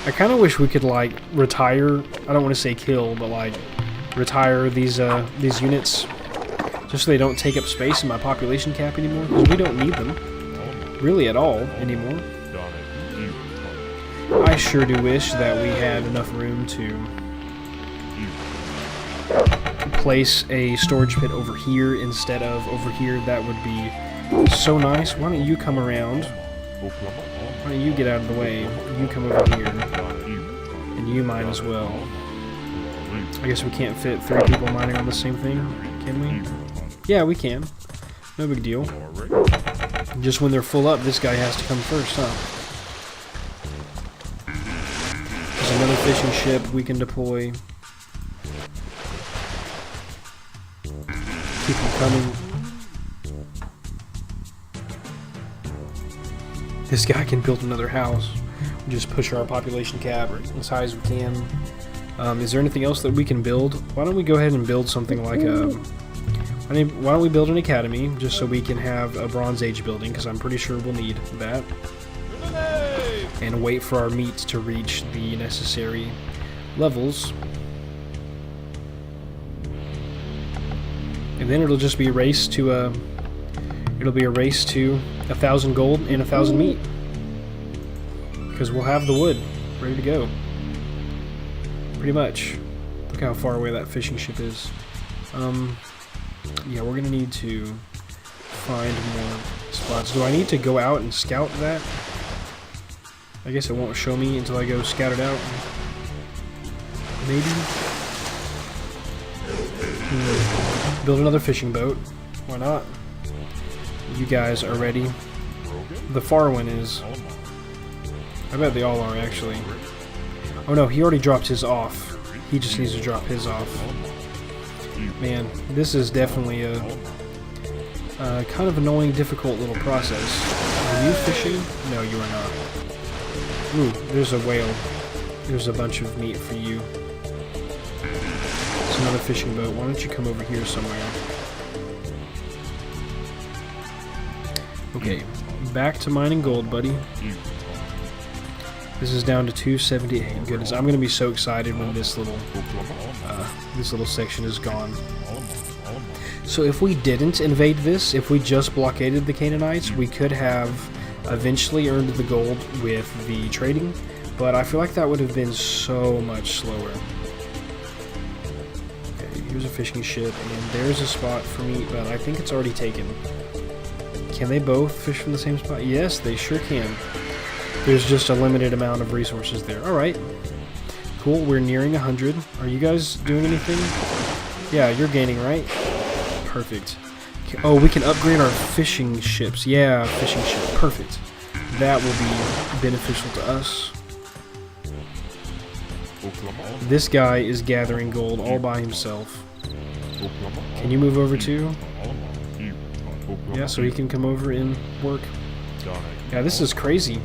I kind of wish we could, like, retire, I don't want to say kill, but, like, retire these units, just so they don't take up space in my population cap anymore, because we don't need them, really at all, anymore. I sure do wish that we had enough room to place a storage pit over here instead of over here. That would be so nice. Why don't you come around? Why don't you get out of the way? You come over here. And you mine as well. I guess we can't fit 3 people mining on the same thing, can we? Yeah, we can. No big deal. Just when they're full up, this guy has to come first, huh? There's another fishing ship we can deploy. Keep them coming. This guy can build another house. We just push our population cap as high as we can. Is there anything else that we can build? Why don't we go ahead and build something like a... Why don't we build an academy, just so we can have a Bronze Age building, because I'm pretty sure we'll need that. And wait for our meat to reach the necessary levels. And then it'll just be a race to it'll be a race to 1,000 gold and 1,000 meat, because we'll have the wood ready to go. Pretty much. Look how far away that fishing ship is. Yeah, we're gonna need to find more spots. Do I need to go out and scout that? I guess it won't show me until I go scout it out. Maybe. Build another fishing boat. Why not? You guys are ready. The far one is. I bet they all are, actually. Oh no, he already dropped his off. He just needs to drop his off. Man, this is definitely a kind of annoying, difficult little process. Are you fishing? No, you are not. Ooh, there's a whale. There's a bunch of meat for you. It's another fishing boat. Why don't you come over here somewhere? Okay, back to mining gold, buddy. This is down to 278. Goodness, I'm gonna be so excited when this little section is gone. So if we didn't invade this, if we just blockaded the Canaanites, we could have eventually earned the gold with the trading, but I feel like that would have been so much slower. Okay, here's a fishing ship, and there's a spot for me, but I think it's already taken. Can they both fish from the same spot? Yes, they sure can. There's just a limited amount of resources there. Alright. Cool, we're nearing 100. Are you guys doing anything? Yeah, you're gaining, right? Perfect. Oh, we can upgrade our fishing ships. Yeah, fishing ship. Perfect. That will be beneficial to us. This guy is gathering gold all by himself. Can you move over too? Yeah, so he can come over and work. Yeah, this is crazy.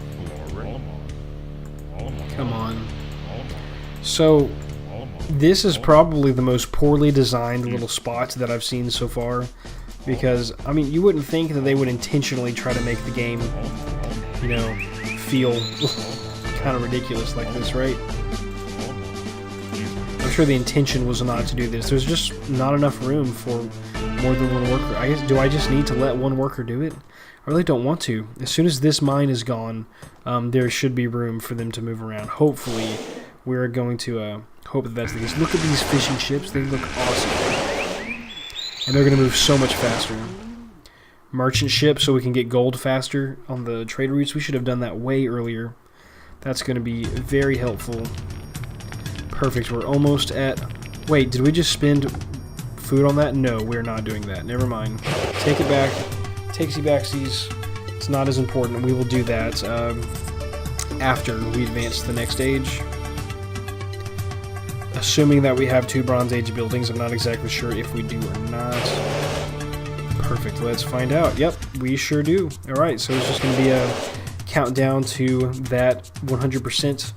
Come on. So, this is probably the most poorly designed little spot that I've seen so far. Because, I mean, you wouldn't think that they would intentionally try to make the game, you know, feel kind of ridiculous like this, right? I'm sure the intention was not to do this. There's just not enough room for more than one worker. I guess, do I just need to let one worker do it? I really don't want to. As soon as this mine is gone, there should be room for them to move around. Hopefully, we're going to hope that that's the case. Look at these fishing ships. They look awesome. And they're going to move so much faster. Merchant ship, so we can get gold faster on the trade routes. We should have done that way earlier. That's going to be very helpful. Perfect. We're almost at... Wait, did we just spend food on that? No, we're not doing that. Never mind. Take it back. Takesy-backsies. It's not as important. We will do that after we advance to the next stage. Assuming that we have 2 Bronze Age buildings. I'm not exactly sure if we do or not. Perfect. Let's find out. Yep, we sure do. Alright, so it's just going to be a countdown to that 100%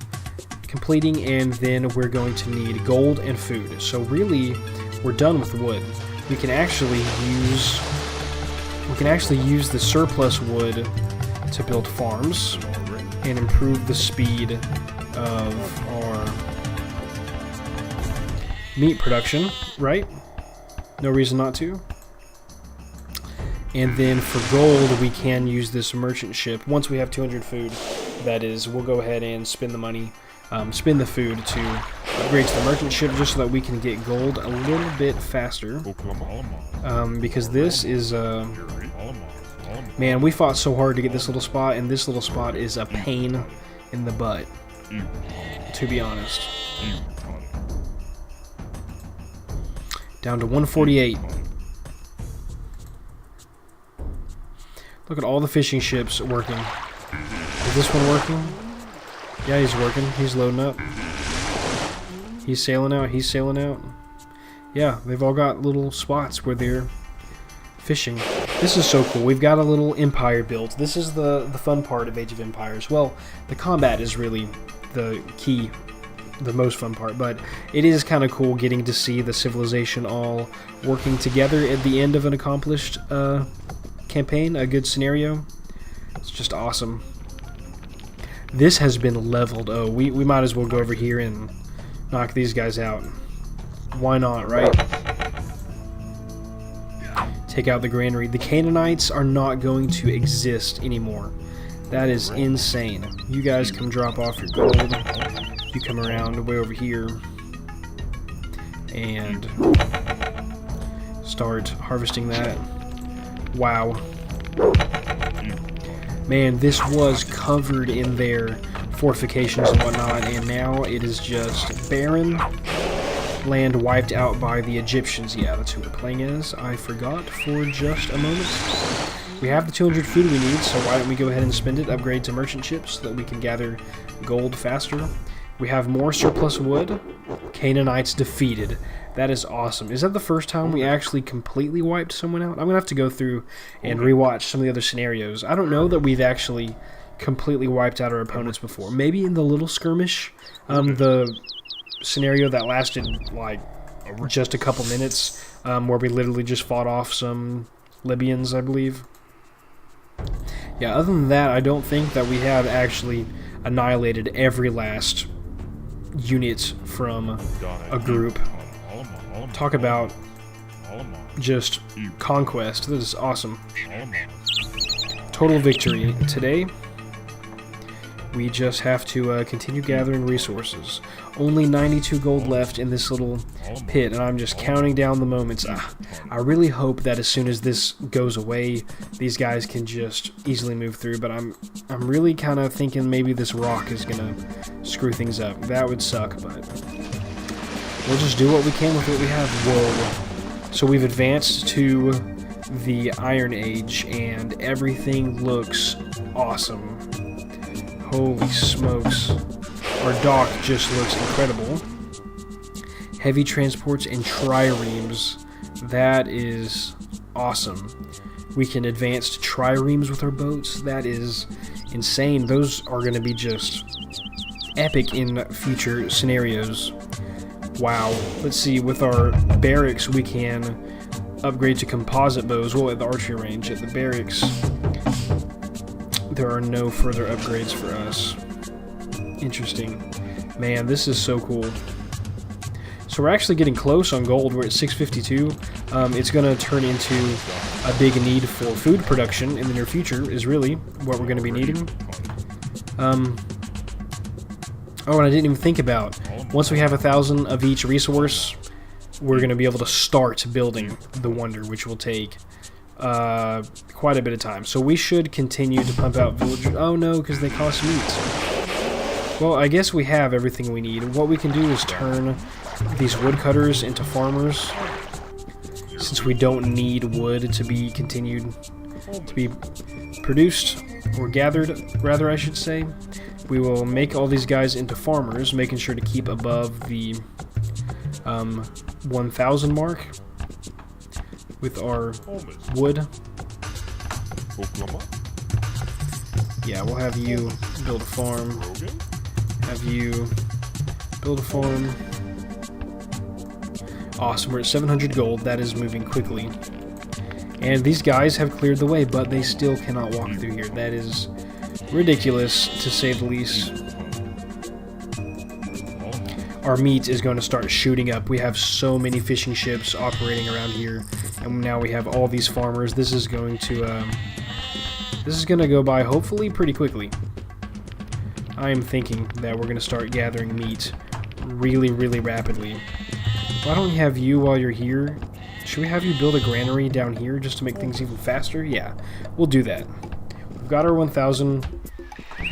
completing, and then we're going to need gold and food. So really, we're done with wood. We can actually use the surplus wood to build farms and improve the speed of our meat production, right? No reason not to. And then for gold, we can use this merchant ship. Once we have 200 food, that is, we'll go ahead and spend the money, spend the food to upgrade to the merchant ship just so that we can get gold a little bit faster. Because this is, man, we fought so hard to get this little spot, and this little spot is a pain in the butt, to be honest. Down to 148. Look at all the fishing ships working. Is this one working? Yeah, he's working. He's loading up. He's sailing out. He's sailing out. Yeah, they've all got little spots where they're fishing. This is so cool. We've got a little empire built. This is the fun part of Age of Empires. Well, the combat is really the key, the most fun part, but it is kind of cool getting to see the civilization all working together at the end of an accomplished campaign, a good scenario. It's just awesome. This has been leveled. Oh, we might as well go over here and knock these guys out. Why not, right? Take out the granary. The Canaanites are not going to exist anymore. That is insane. You guys come drop off your gold. You come around way over here and start harvesting that. Wow. Man, this was covered in their fortifications and whatnot, and now it is just barren land wiped out by the Egyptians. Yeah, that's who we're playing as. I forgot for just a moment. We have the 200 food we need, so why don't we go ahead and spend it, upgrade to merchant ships so that we can gather gold faster. We have more surplus wood. Canaanites defeated. That is awesome. Is that the first time we actually completely wiped someone out? I'm going to have to go through and rewatch some of the other scenarios. I don't know that we've actually completely wiped out our opponents before. Maybe in the little skirmish, the scenario that lasted like just a couple minutes, where we literally just fought off some Libyans, I believe. Yeah, other than that, I don't think that we have actually annihilated every last unit from a group. Talk about just conquest. This is awesome. Total victory. Today, we just have to continue gathering resources. Only 92 gold left in this little pit, and I'm just counting down the moments. I really hope that as soon as this goes away, these guys can just easily move through, but I'm really kind of thinking maybe this rock is going to screw things up. That would suck, but we'll just do what we can with what we have. Whoa. So we've advanced to the Iron Age, and everything looks awesome. Holy smokes. Our dock just looks incredible. Heavy transports and triremes. That is awesome. We can advance to triremes with our boats. That is insane. Those are going to be just epic in future scenarios. Wow. Let's see, with our barracks we can upgrade to composite bows. Well, at the archery range, at the barracks, there are no further upgrades for us. Interesting. Man, this is so cool. So we're actually getting close on gold. We're at 652. It's going to turn into a big need for food production in the near future is really what we're going to be needing. Oh, and I didn't even think about, once we have 1,000 of each resource, we're going to be able to start building the Wonder, which will take quite a bit of time. So we should continue to pump out villagers. Oh no, because they cost meat. Well, I guess we have everything we need. What we can do is turn these woodcutters into farmers, since we don't need wood to be continued to be produced, or gathered, rather I should say. We will make all these guys into farmers, making sure to keep above the 1,000 mark with our wood. Yeah, we'll have you build a farm. Have you build a farm. Awesome, we're at 700 gold. That is moving quickly. And these guys have cleared the way, but they still cannot walk through here. That is ridiculous, to say the least. Our meat is going to start shooting up. We have so many fishing ships operating around here, and now we have all these farmers. This is going to go by hopefully pretty quickly. I am thinking that we're going to start gathering meat really, really rapidly. Why don't we have you while you're here? Should we have you build a granary down here just to make things even faster? Yeah, we'll do that. We've got our 1,000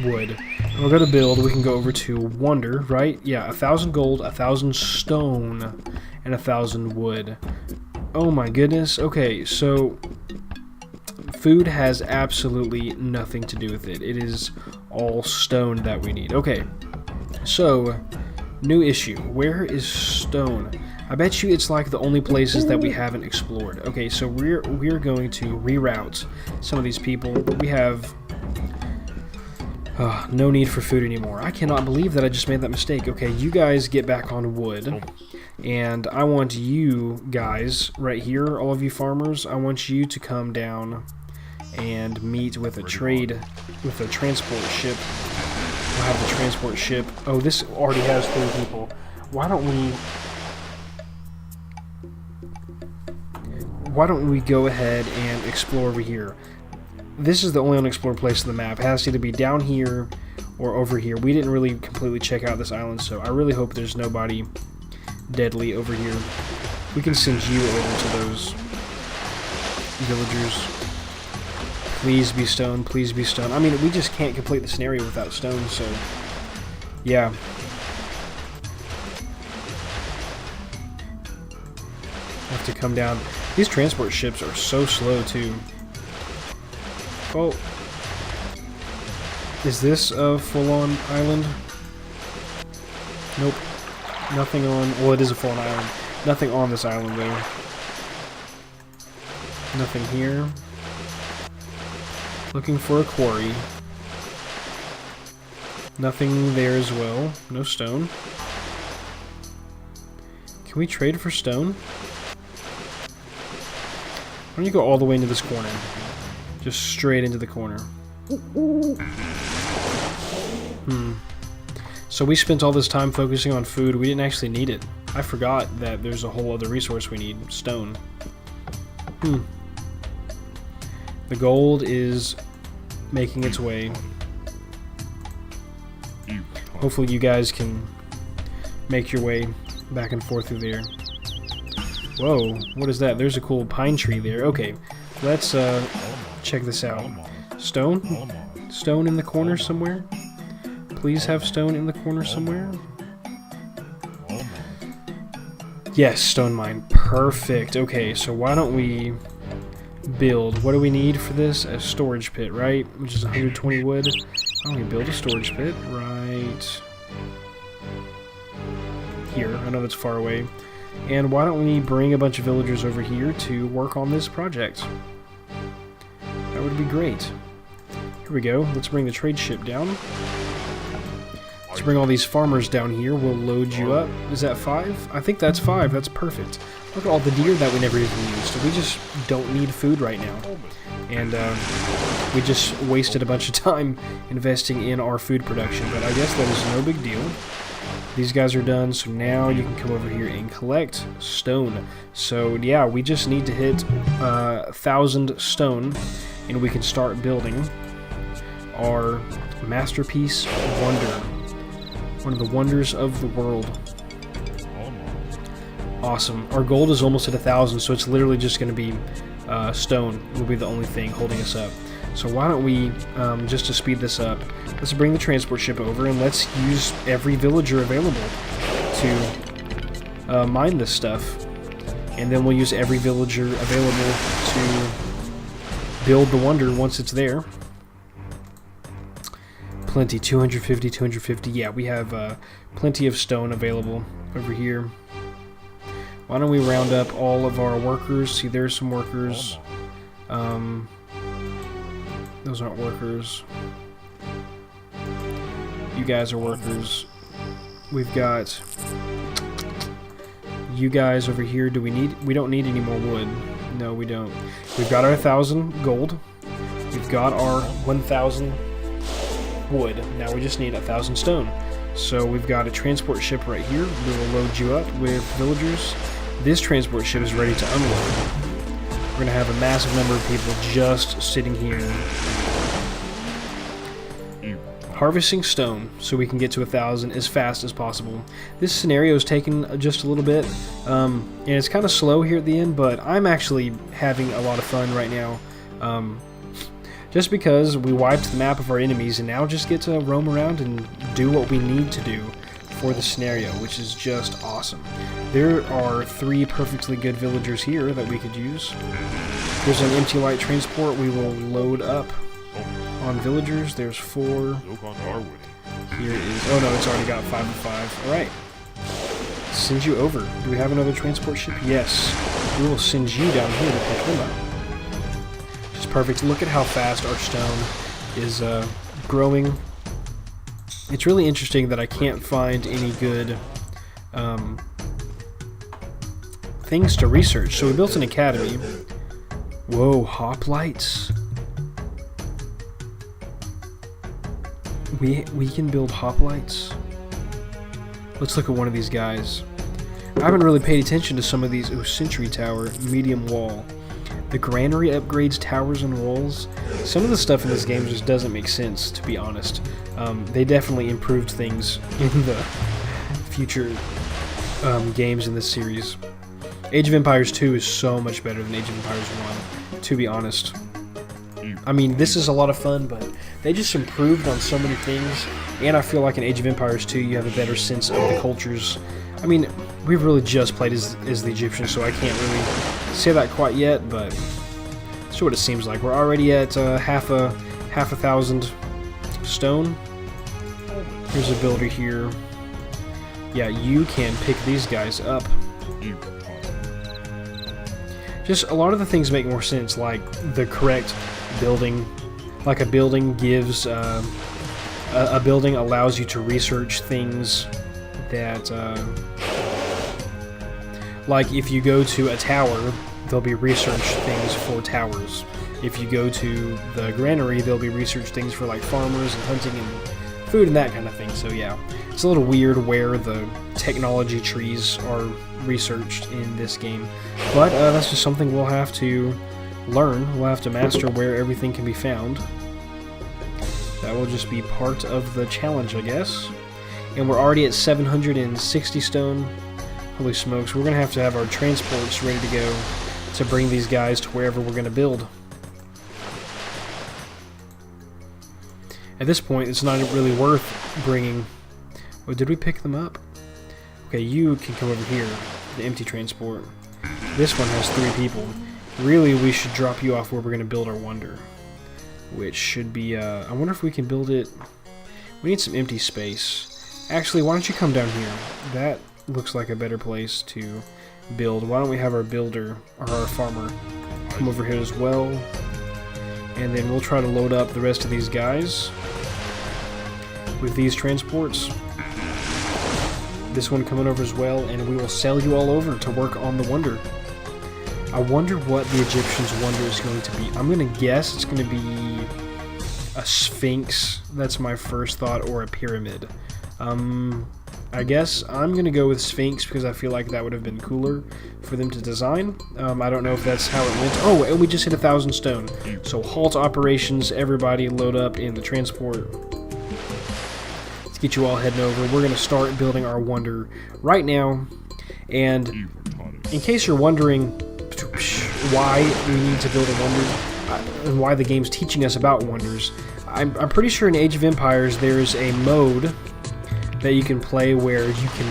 wood. And we're going to build. We can go over to Wonder, right? Yeah, 1,000 gold, 1,000 stone, and 1,000 wood. Oh my goodness. Okay, so food has absolutely nothing to do with it. It is all stone that we need. Okay, so new issue. Where is stone? I bet you it's like the only places that we haven't explored. Okay, so we're going to reroute some of these people. We have no need for food anymore. I cannot believe that I just made that mistake. Okay, you guys get back on wood, and I want you guys right here, all of you farmers, I want you to come down and meet with a transport ship. We'll have the transport ship. Oh, this already has 3 people. Why don't we go ahead and explore over here? This is the only unexplored place on the map. It has to either be down here or over here. We didn't really completely check out this island, so I really hope there's nobody deadly over here. We can send you over to those villagers. Please be stone, please be stone. I mean, we just can't complete the scenario without stone, so yeah. Have to come down. These transport ships are so slow too. Oh, is this a full-on island? Nope, nothing on. Well, it is a full-on island. Nothing on this island though. Nothing here. Looking for a quarry. Nothing there as well. No stone. Can we trade for stone? Why don't you go all the way into this corner? Just straight into the corner. So we spent all this time focusing on food. We didn't actually need it. I forgot that there's a whole other resource we need. Stone. The gold is making its way. Hopefully you guys can make your way back and forth through there. Whoa, what is that? There's a cool pine tree there. Okay, let's check this out. Stone? Stone in the corner somewhere? Please have stone in the corner somewhere? Yes, stone mine. Perfect. Okay, so why don't we build, what do we need for this? A storage pit, right? Which is 120 wood. Why don't we build a storage pit right here? I know that's far away. And why don't we bring a bunch of villagers over here to work on this project? That would be great. Here we go. Let's bring the trade ship down. Let's bring all these farmers down here. We'll load you up. Is that 5? I think that's 5. That's perfect. Look at all the deer that we never even used. We just don't need food right now. And we just wasted a bunch of time investing in our food production. But I guess that is no big deal. These guys are done, so now you can come over here and collect stone. So yeah, we just need to hit 1,000 stone, and we can start building our masterpiece wonder. One of the wonders of the world. Awesome. Our gold is almost at 1,000, so it's literally just going to be stone will be the only thing holding us up. So why don't we, just to speed this up, let's bring the transport ship over and let's use every villager available to mine this stuff. And then we'll use every villager available to build the wonder once it's there. Plenty, 250, 250. Yeah, we have plenty of stone available over here. Why don't we round up all of our workers? See, there's some workers. Those aren't workers. You guys are workers. We've got you guys over here. We don't need any more wood. No, we don't. We've got our 1,000 gold. We've got our 1,000 wood. Now we just need 1,000 stone. So we've got a transport ship right here. We will load you up with villagers. This transport ship is ready to unload. We're going to have a massive number of people just sitting here harvesting stone so we can get to 1,000 as fast as possible. This scenario is taking just a little bit, and it's kind of slow here at the end, but I'm actually having a lot of fun right now. Just because we wiped the map of our enemies and now just get to roam around and do what we need to do for the scenario, which is just awesome. There are 3 perfectly good villagers here that we could use. There's an empty light transport we will load up on villagers. There's 4. Here is... oh no, it's already got 5 of 5. Alright. Send you over. Do we have another transport ship? Yes. We will send you down here to pick them up. Just perfect. Look at how fast our stone is growing. It's really interesting that I can't find any good things to research. So we built an academy. Whoa, hoplites. We can build hoplites. Let's look at one of these guys. I haven't really paid attention to some of these. Oh, sentry tower, medium wall. The granary upgrades towers and walls. Some of the stuff in this game just doesn't make sense, to be honest. They definitely improved things in the future games in this series. Age of Empires 2 is so much better than Age of Empires 1, to be honest. I mean, this is a lot of fun, but they just improved on so many things, and I feel like in Age of Empires 2 you have a better sense of the cultures. I mean, we've really just played as the Egyptians, so I can't really say that quite yet, but that's what it seems like. We're already at half a 1,000 stone. Here's a builder here. Yeah, you can pick these guys up. Just a lot of the things make more sense, like the correct building. Like a building gives, a building allows you to research things that, like if you go to a tower, there'll be research things for towers. If you go to the granary, there'll be research things for like farmers and hunting and food and that kind of thing. So yeah, it's a little weird where the technology trees are researched in this game, but that's just something we'll have to learn. We'll have to master where everything can be found. That will just be part of the challenge, I guess. And we're already at 760 stone. Holy smokes, we're gonna have to have our transports ready to go to bring these guys to wherever we're gonna build. At this point, it's not really worth bringing... oh, did we pick them up? Okay, you can come over here, the empty transport. This one has 3 people. Really, we should drop you off where we're going to build our wonder. Which should be, I wonder if we can build it... we need some empty space. Actually, why don't you come down here? That looks like a better place to build. Why don't we have our builder, or our farmer, come over here as well. And then we'll try to load up the rest of these guys with these transports. this one coming over as well, and we will sell you all over to work on the wonder. I wonder what the Egyptians' wonder is going to be. I'm going to guess it's going to be a sphinx. That's my first thought, or a pyramid. I guess I'm going to go with sphinx because I feel like that would have been cooler for them to design. I don't know if that's how it went. Oh, and we just hit 1,000 stone. So halt operations, everybody load up in the transport. Let's get you all heading over. We're going to start building our wonder right now. And in case you're wondering why we need to build a wonder and why the game's teaching us about wonders, I'm pretty sure in Age of Empires there's a mode that you can play where you can,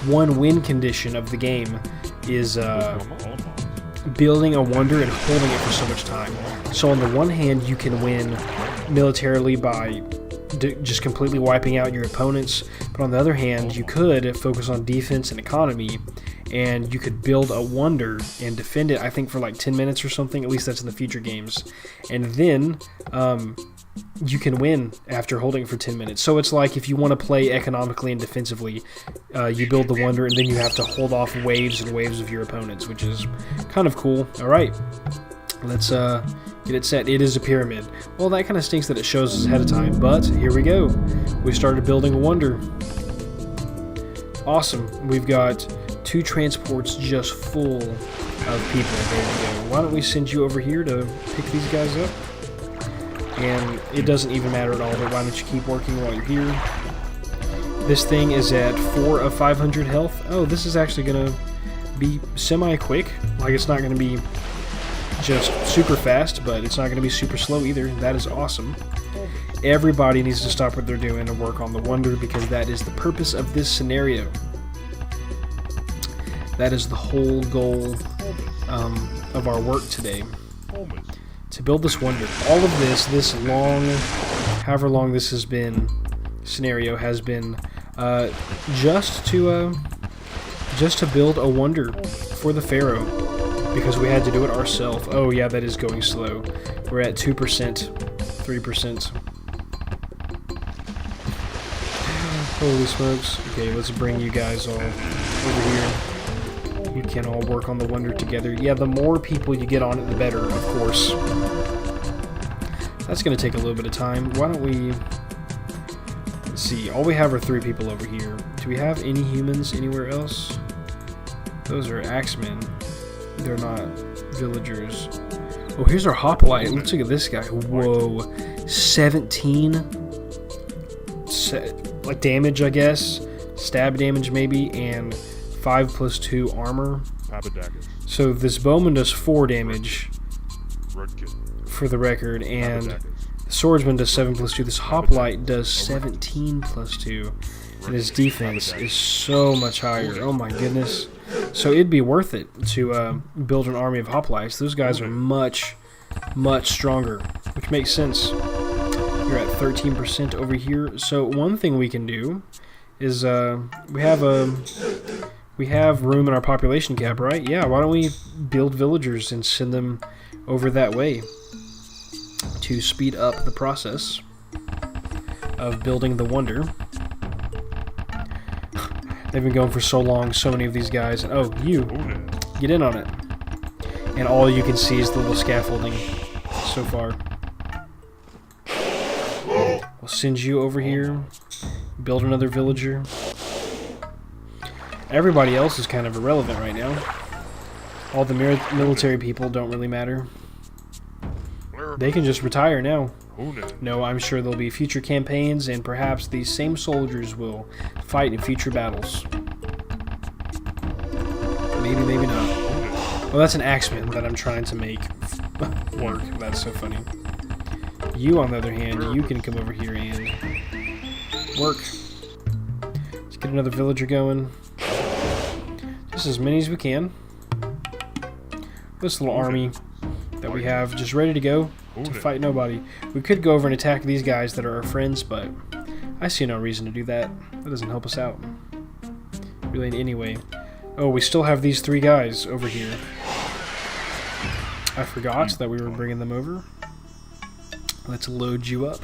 one win condition of the game is building a wonder and holding it for so much time. So on the one hand, you can win militarily by just completely wiping out your opponents, but on the other hand, you could focus on defense and economy, and you could build a wonder and defend it, I think, for like 10 minutes or something. At least that's in the future games. And then you can win after holding it for 10 minutes. So it's like if you want to play economically and defensively, you build the wonder, and then you have to hold off waves and waves of your opponents, which is kind of cool. Alright, let's get it set. It is a pyramid. Well, that kind of stinks that it shows us ahead of time, but here we go. We started building a wonder. Awesome. We've got 2 transports just full of people. There we go. Why don't we send you over here to pick these guys up? And it doesn't even matter at all, but why don't you keep working while you're here? This thing is at 4 of 500 health. Oh, this is actually going to be semi-quick. Like, it's not going to be just super fast, but it's not going to be super slow either. That is awesome. Everybody needs to stop what they're doing and work on the wonder, because that is the purpose of this scenario. That is the whole goal of our work today. To build this wonder. All of this long, however long this has been, scenario has been just to build a wonder for the Pharaoh, because we had to do it ourselves. Oh yeah, that is going slow. We're at 2%, 3%. Holy smokes. Okay, let's bring you guys all over here. You can all work on the wonder together. Yeah, the more people you get on it, the better, of course. That's going to take a little bit of time. Why don't we... Let's see. All we have are 3 people over here. Do we have any humans anywhere else? Those are axemen. They're not villagers. Oh, here's our hoplite. Let's look at this guy. Whoa. 17... like damage, I guess. Stab damage, maybe. And 5 plus 2 armor. So this bowman does 4 damage for the record, and the swordsman does 7 plus 2. This hoplite does 17 plus 2, and his defense is so much higher. Oh my goodness. So it'd be worth it to build an army of hoplites. Those guys are much stronger, which makes sense. You're at 13% over here. So one thing we can do is we have room in our population cap, right? Yeah, why don't we build villagers and send them over that way to speed up the process of building the wonder. They've been going for so long, so many of these guys. Oh, you, get in on it. And all you can see is the little scaffolding so far. We'll send you over here, build another villager. Everybody else is kind of irrelevant right now. All the military people don't really matter. They can just retire now. No, I'm sure there'll be future campaigns, and perhaps these same soldiers will fight in future battles. Maybe, maybe not. Well, that's an axeman that I'm trying to make work. That's so funny. You, on the other hand, you can come over here and work. Let's get another villager going. Just as many as we can. This little army that we have just ready to go to fight nobody. We could go over and attack these guys that are our friends, but I see no reason to do that. That doesn't help us out really in any way. Oh, we still have these 3 guys over here. I forgot that we were bringing them over. Let's load you up.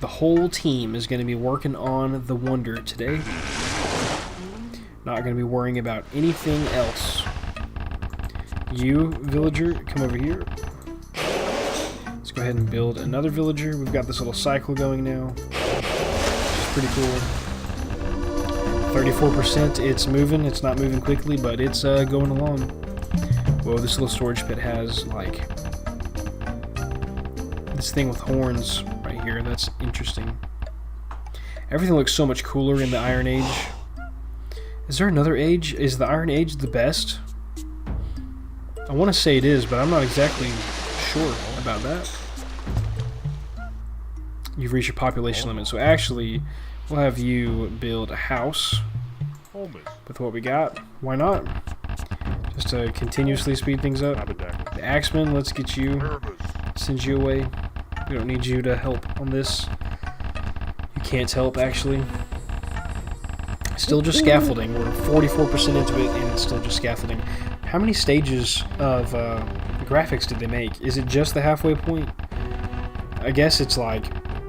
The whole team is going to be working on the wonder today. Not going to be worrying about anything else. You, villager, come over here. Let's go ahead and build another villager. We've got this little cycle going now, which is pretty cool. 34%, it's moving. It's not moving quickly, but it's going along. Whoa, this little storage pit has, like, this thing with horns right here. That's interesting. Everything looks so much cooler in the Iron Age. Is there another age? Is the Iron Age the best? I want to say it is, but I'm not exactly sure about that. You've reached your population limit, so actually, we'll have you build a house with what we got. Why not? Just to continuously speed things up. The Axeman, let's get you, send you away. We don't need you to help on this. You can't help, actually. Still just scaffolding. We're 44% into it, and it's still just scaffolding. How many stages of graphics did they make? Is it just the halfway point? I guess it's like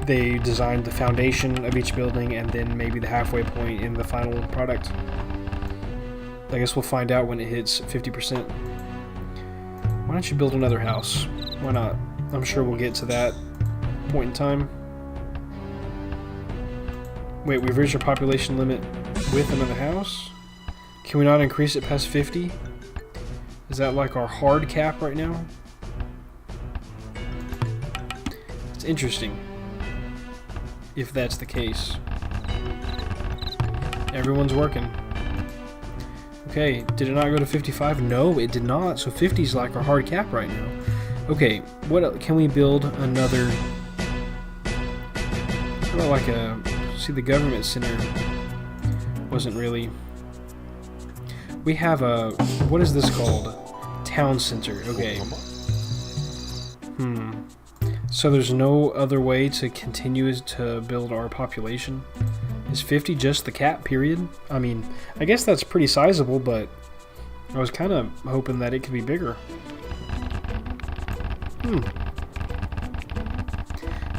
they designed the foundation of each building and then maybe the halfway point in the final product. I guess we'll find out when it hits 50%. Why don't you build another house? Why not? I'm sure we'll get to that point in time. Wait, we've reached our population limit with another house? Can we not increase it past 50? Is that like our hard cap right now? It's interesting if that's the case. Everyone's working. Okay, did it not go to 55? No, it did not. So 50 is like our hard cap right now. Okay, what can we build another? How about like a? See, the government center wasn't really. We have a. What is this called? Town center. Okay. So there's no other way to continue to build our population? Is 50 just the cap, period? I mean, I guess that's pretty sizable, but I was kind of hoping that it could be bigger.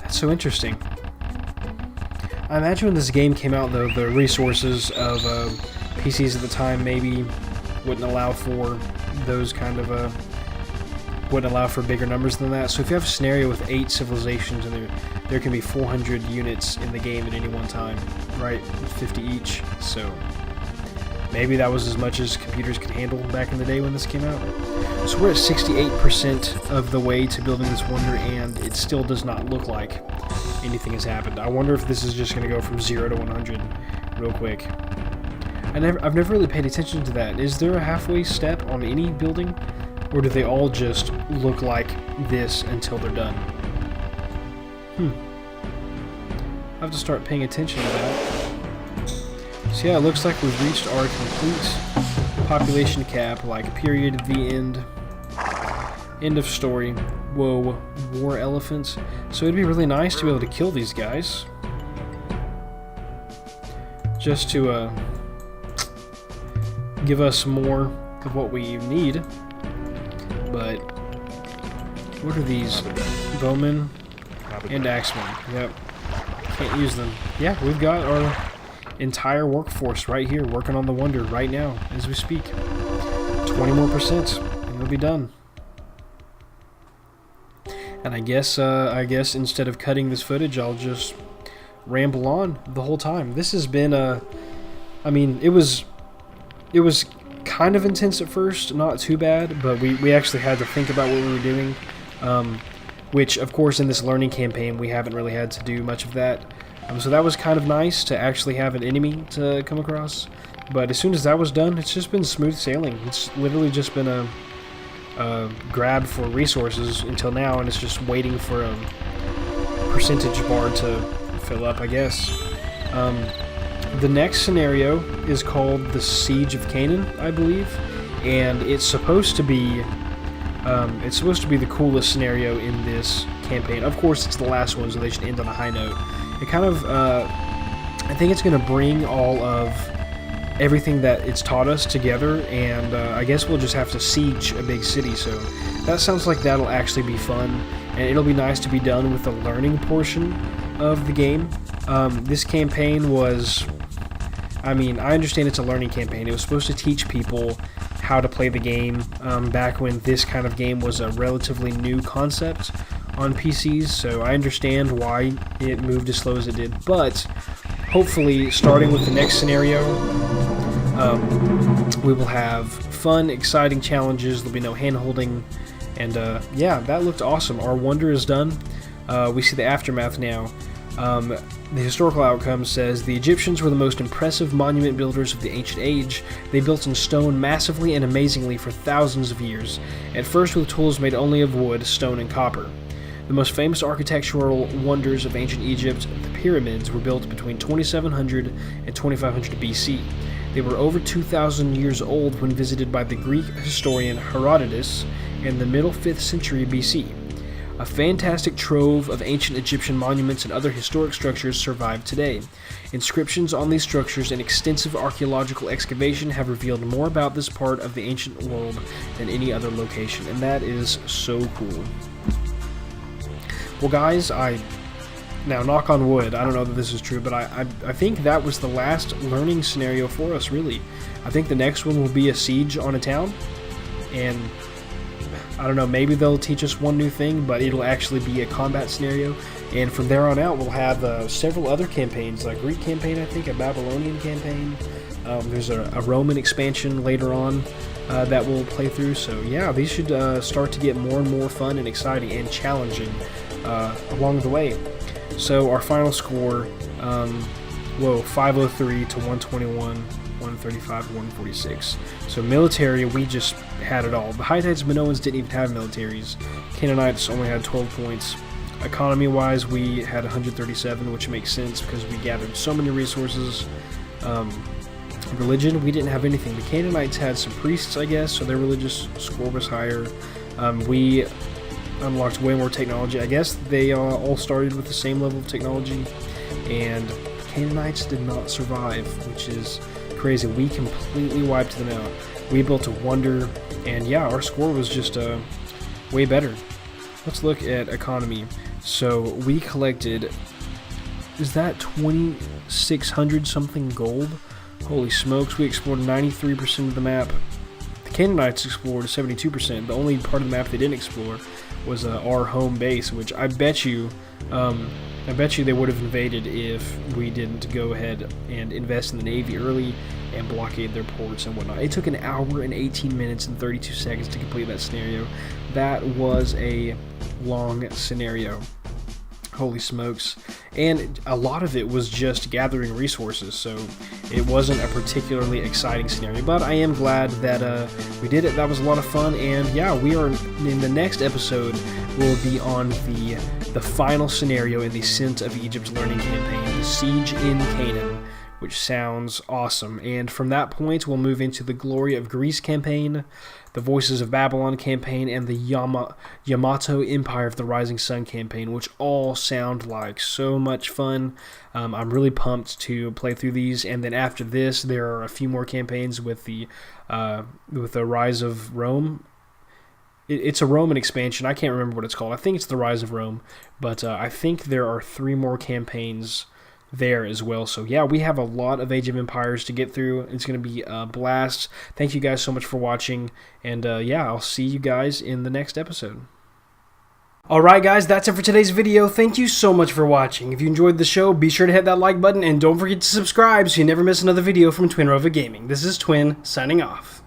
That's so interesting. I imagine when this game came out, though, the resources of PCs at the time maybe wouldn't allow for those kind of wouldn't allow for bigger numbers than that. So if you have a scenario with 8 civilizations and there can be 400 units in the game at any one time, right? With 50 each. So maybe that was as much as computers could handle back in the day when this came out. So we're at 68% of the way to building this wonder, and it still does not look like anything has happened. I wonder if this is just going to go from 0 to 100 real quick. I've never really paid attention to that. Is there a halfway step on any building? Or do they all just look like this until they're done? I have to start paying attention to that. So yeah, it looks like we've reached our complete population cap, like period, the end. End of story. Whoa, war elephants. So it'd be really nice to be able to kill these guys. Just to give us more of what we need. But what are these? Bowmen and axemen. Yep. Can't use them. Yeah, we've got our entire workforce right here working on the wonder right now as we speak. 20 more % and it'll be done. And I guess instead of cutting this footage, I'll just ramble on the whole time. This has been I mean, it was kind of intense at first, not too bad, but we actually had to think about what we were doing, which of course in this learning campaign we haven't really had to do much of that, so that was kind of nice to actually have an enemy to come across. But as soon as that was done, it's just been smooth sailing. It's literally just been a grab for resources until now, and it's just waiting for a percentage bar to fill up, I guess. The next scenario is called the Siege of Kanan, I believe, and it's supposed to be the coolest scenario in this campaign. Of course, it's the last one, so they should end on a high note. It kind of, I think it's going to bring all of everything that it's taught us together, and I guess we'll just have to siege a big city. So that sounds like that'll actually be fun, and it'll be nice to be done with the learning portion of the game. This campaign was I mean, I understand it's a learning campaign. It was supposed to teach people how to play the game back when this kind of game was a relatively new concept on PCs, so I understand why it moved as slow as it did, but hopefully, starting with the next scenario, we will have fun, exciting challenges. There'll be no hand-holding, and yeah, that looked awesome. Our wonder is done. We see the aftermath now. The historical outcome says the Egyptians were the most impressive monument builders of the ancient age. They built in stone massively and amazingly for thousands of years, at first with tools made only of wood, stone, and copper. The most famous architectural wonders of ancient Egypt, the pyramids, were built between 2700 and 2500 BC. They were over 2,000 years old when visited by the Greek historian Herodotus in the middle 5th century BC. A fantastic trove of ancient Egyptian monuments and other historic structures survive today. Inscriptions on these structures and extensive archaeological excavation have revealed more about this part of the ancient world than any other location, and that is so cool. Well, guys, now, knock on wood, I don't know that this is true, but I think that was the last learning scenario for us, really. I think the next one will be a siege on a town, and I don't know, maybe they'll teach us one new thing, but it'll actually be a combat scenario, and from there on out, we'll have several other campaigns, like a Greek campaign, I think, a Babylonian campaign. There's a Roman expansion later on that we'll play through, so yeah, these should start to get more and more fun and exciting and challenging along the way. So our final score, 503 to 121, 135, 146. So military, we just had it all. The Hittites, Minoans didn't even have militaries. Canaanites only had 12 points. Economy-wise, we had 137, which makes sense because we gathered so many resources. Religion, we didn't have anything. The Canaanites had some priests, I guess, so their religious score was higher. We unlocked way more technology. I guess they all started with the same level of technology, and the Canaanites did not survive, which is crazy. We completely wiped them out. We built a wonder, and yeah, our score was just way better. Let's look at economy. So we collected, is that 2,600 something gold? Holy smokes, we explored 93% of the map. The Canaanites explored 72%. The only part of the map they didn't explore was our home base, which I bet you they would have invaded if we didn't go ahead and invest in the Navy early and blockade their ports and whatnot. It took an hour and 18 minutes and 32 seconds to complete that scenario. That was a long scenario. Holy smokes. And a lot of it was just gathering resources, so it wasn't a particularly exciting scenario. But I am glad that we did it. That was a lot of fun, and yeah, we are in the next episode. We'll be on the final scenario in the Ascent of Egypt learning campaign, the Siege in Kanan, which sounds awesome. And from that point, we'll move into the Glory of Greece campaign, the Voices of Babylon campaign, and the Yamato Empire of the Rising Sun campaign, which all sound like so much fun. I'm really pumped to play through these, and then after this, there are a few more campaigns with the Rise of Rome. It's a Roman expansion. I can't remember what it's called. I think it's the Rise of Rome, but I think there are 3 more campaigns there as well. So yeah, we have a lot of Age of Empires to get through. It's going to be a blast. Thank you guys so much for watching, and yeah, I'll see you guys in the next episode. Alright guys, that's it for today's video. Thank you so much for watching. If you enjoyed the show, be sure to hit that like button, and don't forget to subscribe so you never miss another video from Twinnrova Gaming. This is Twinn, signing off.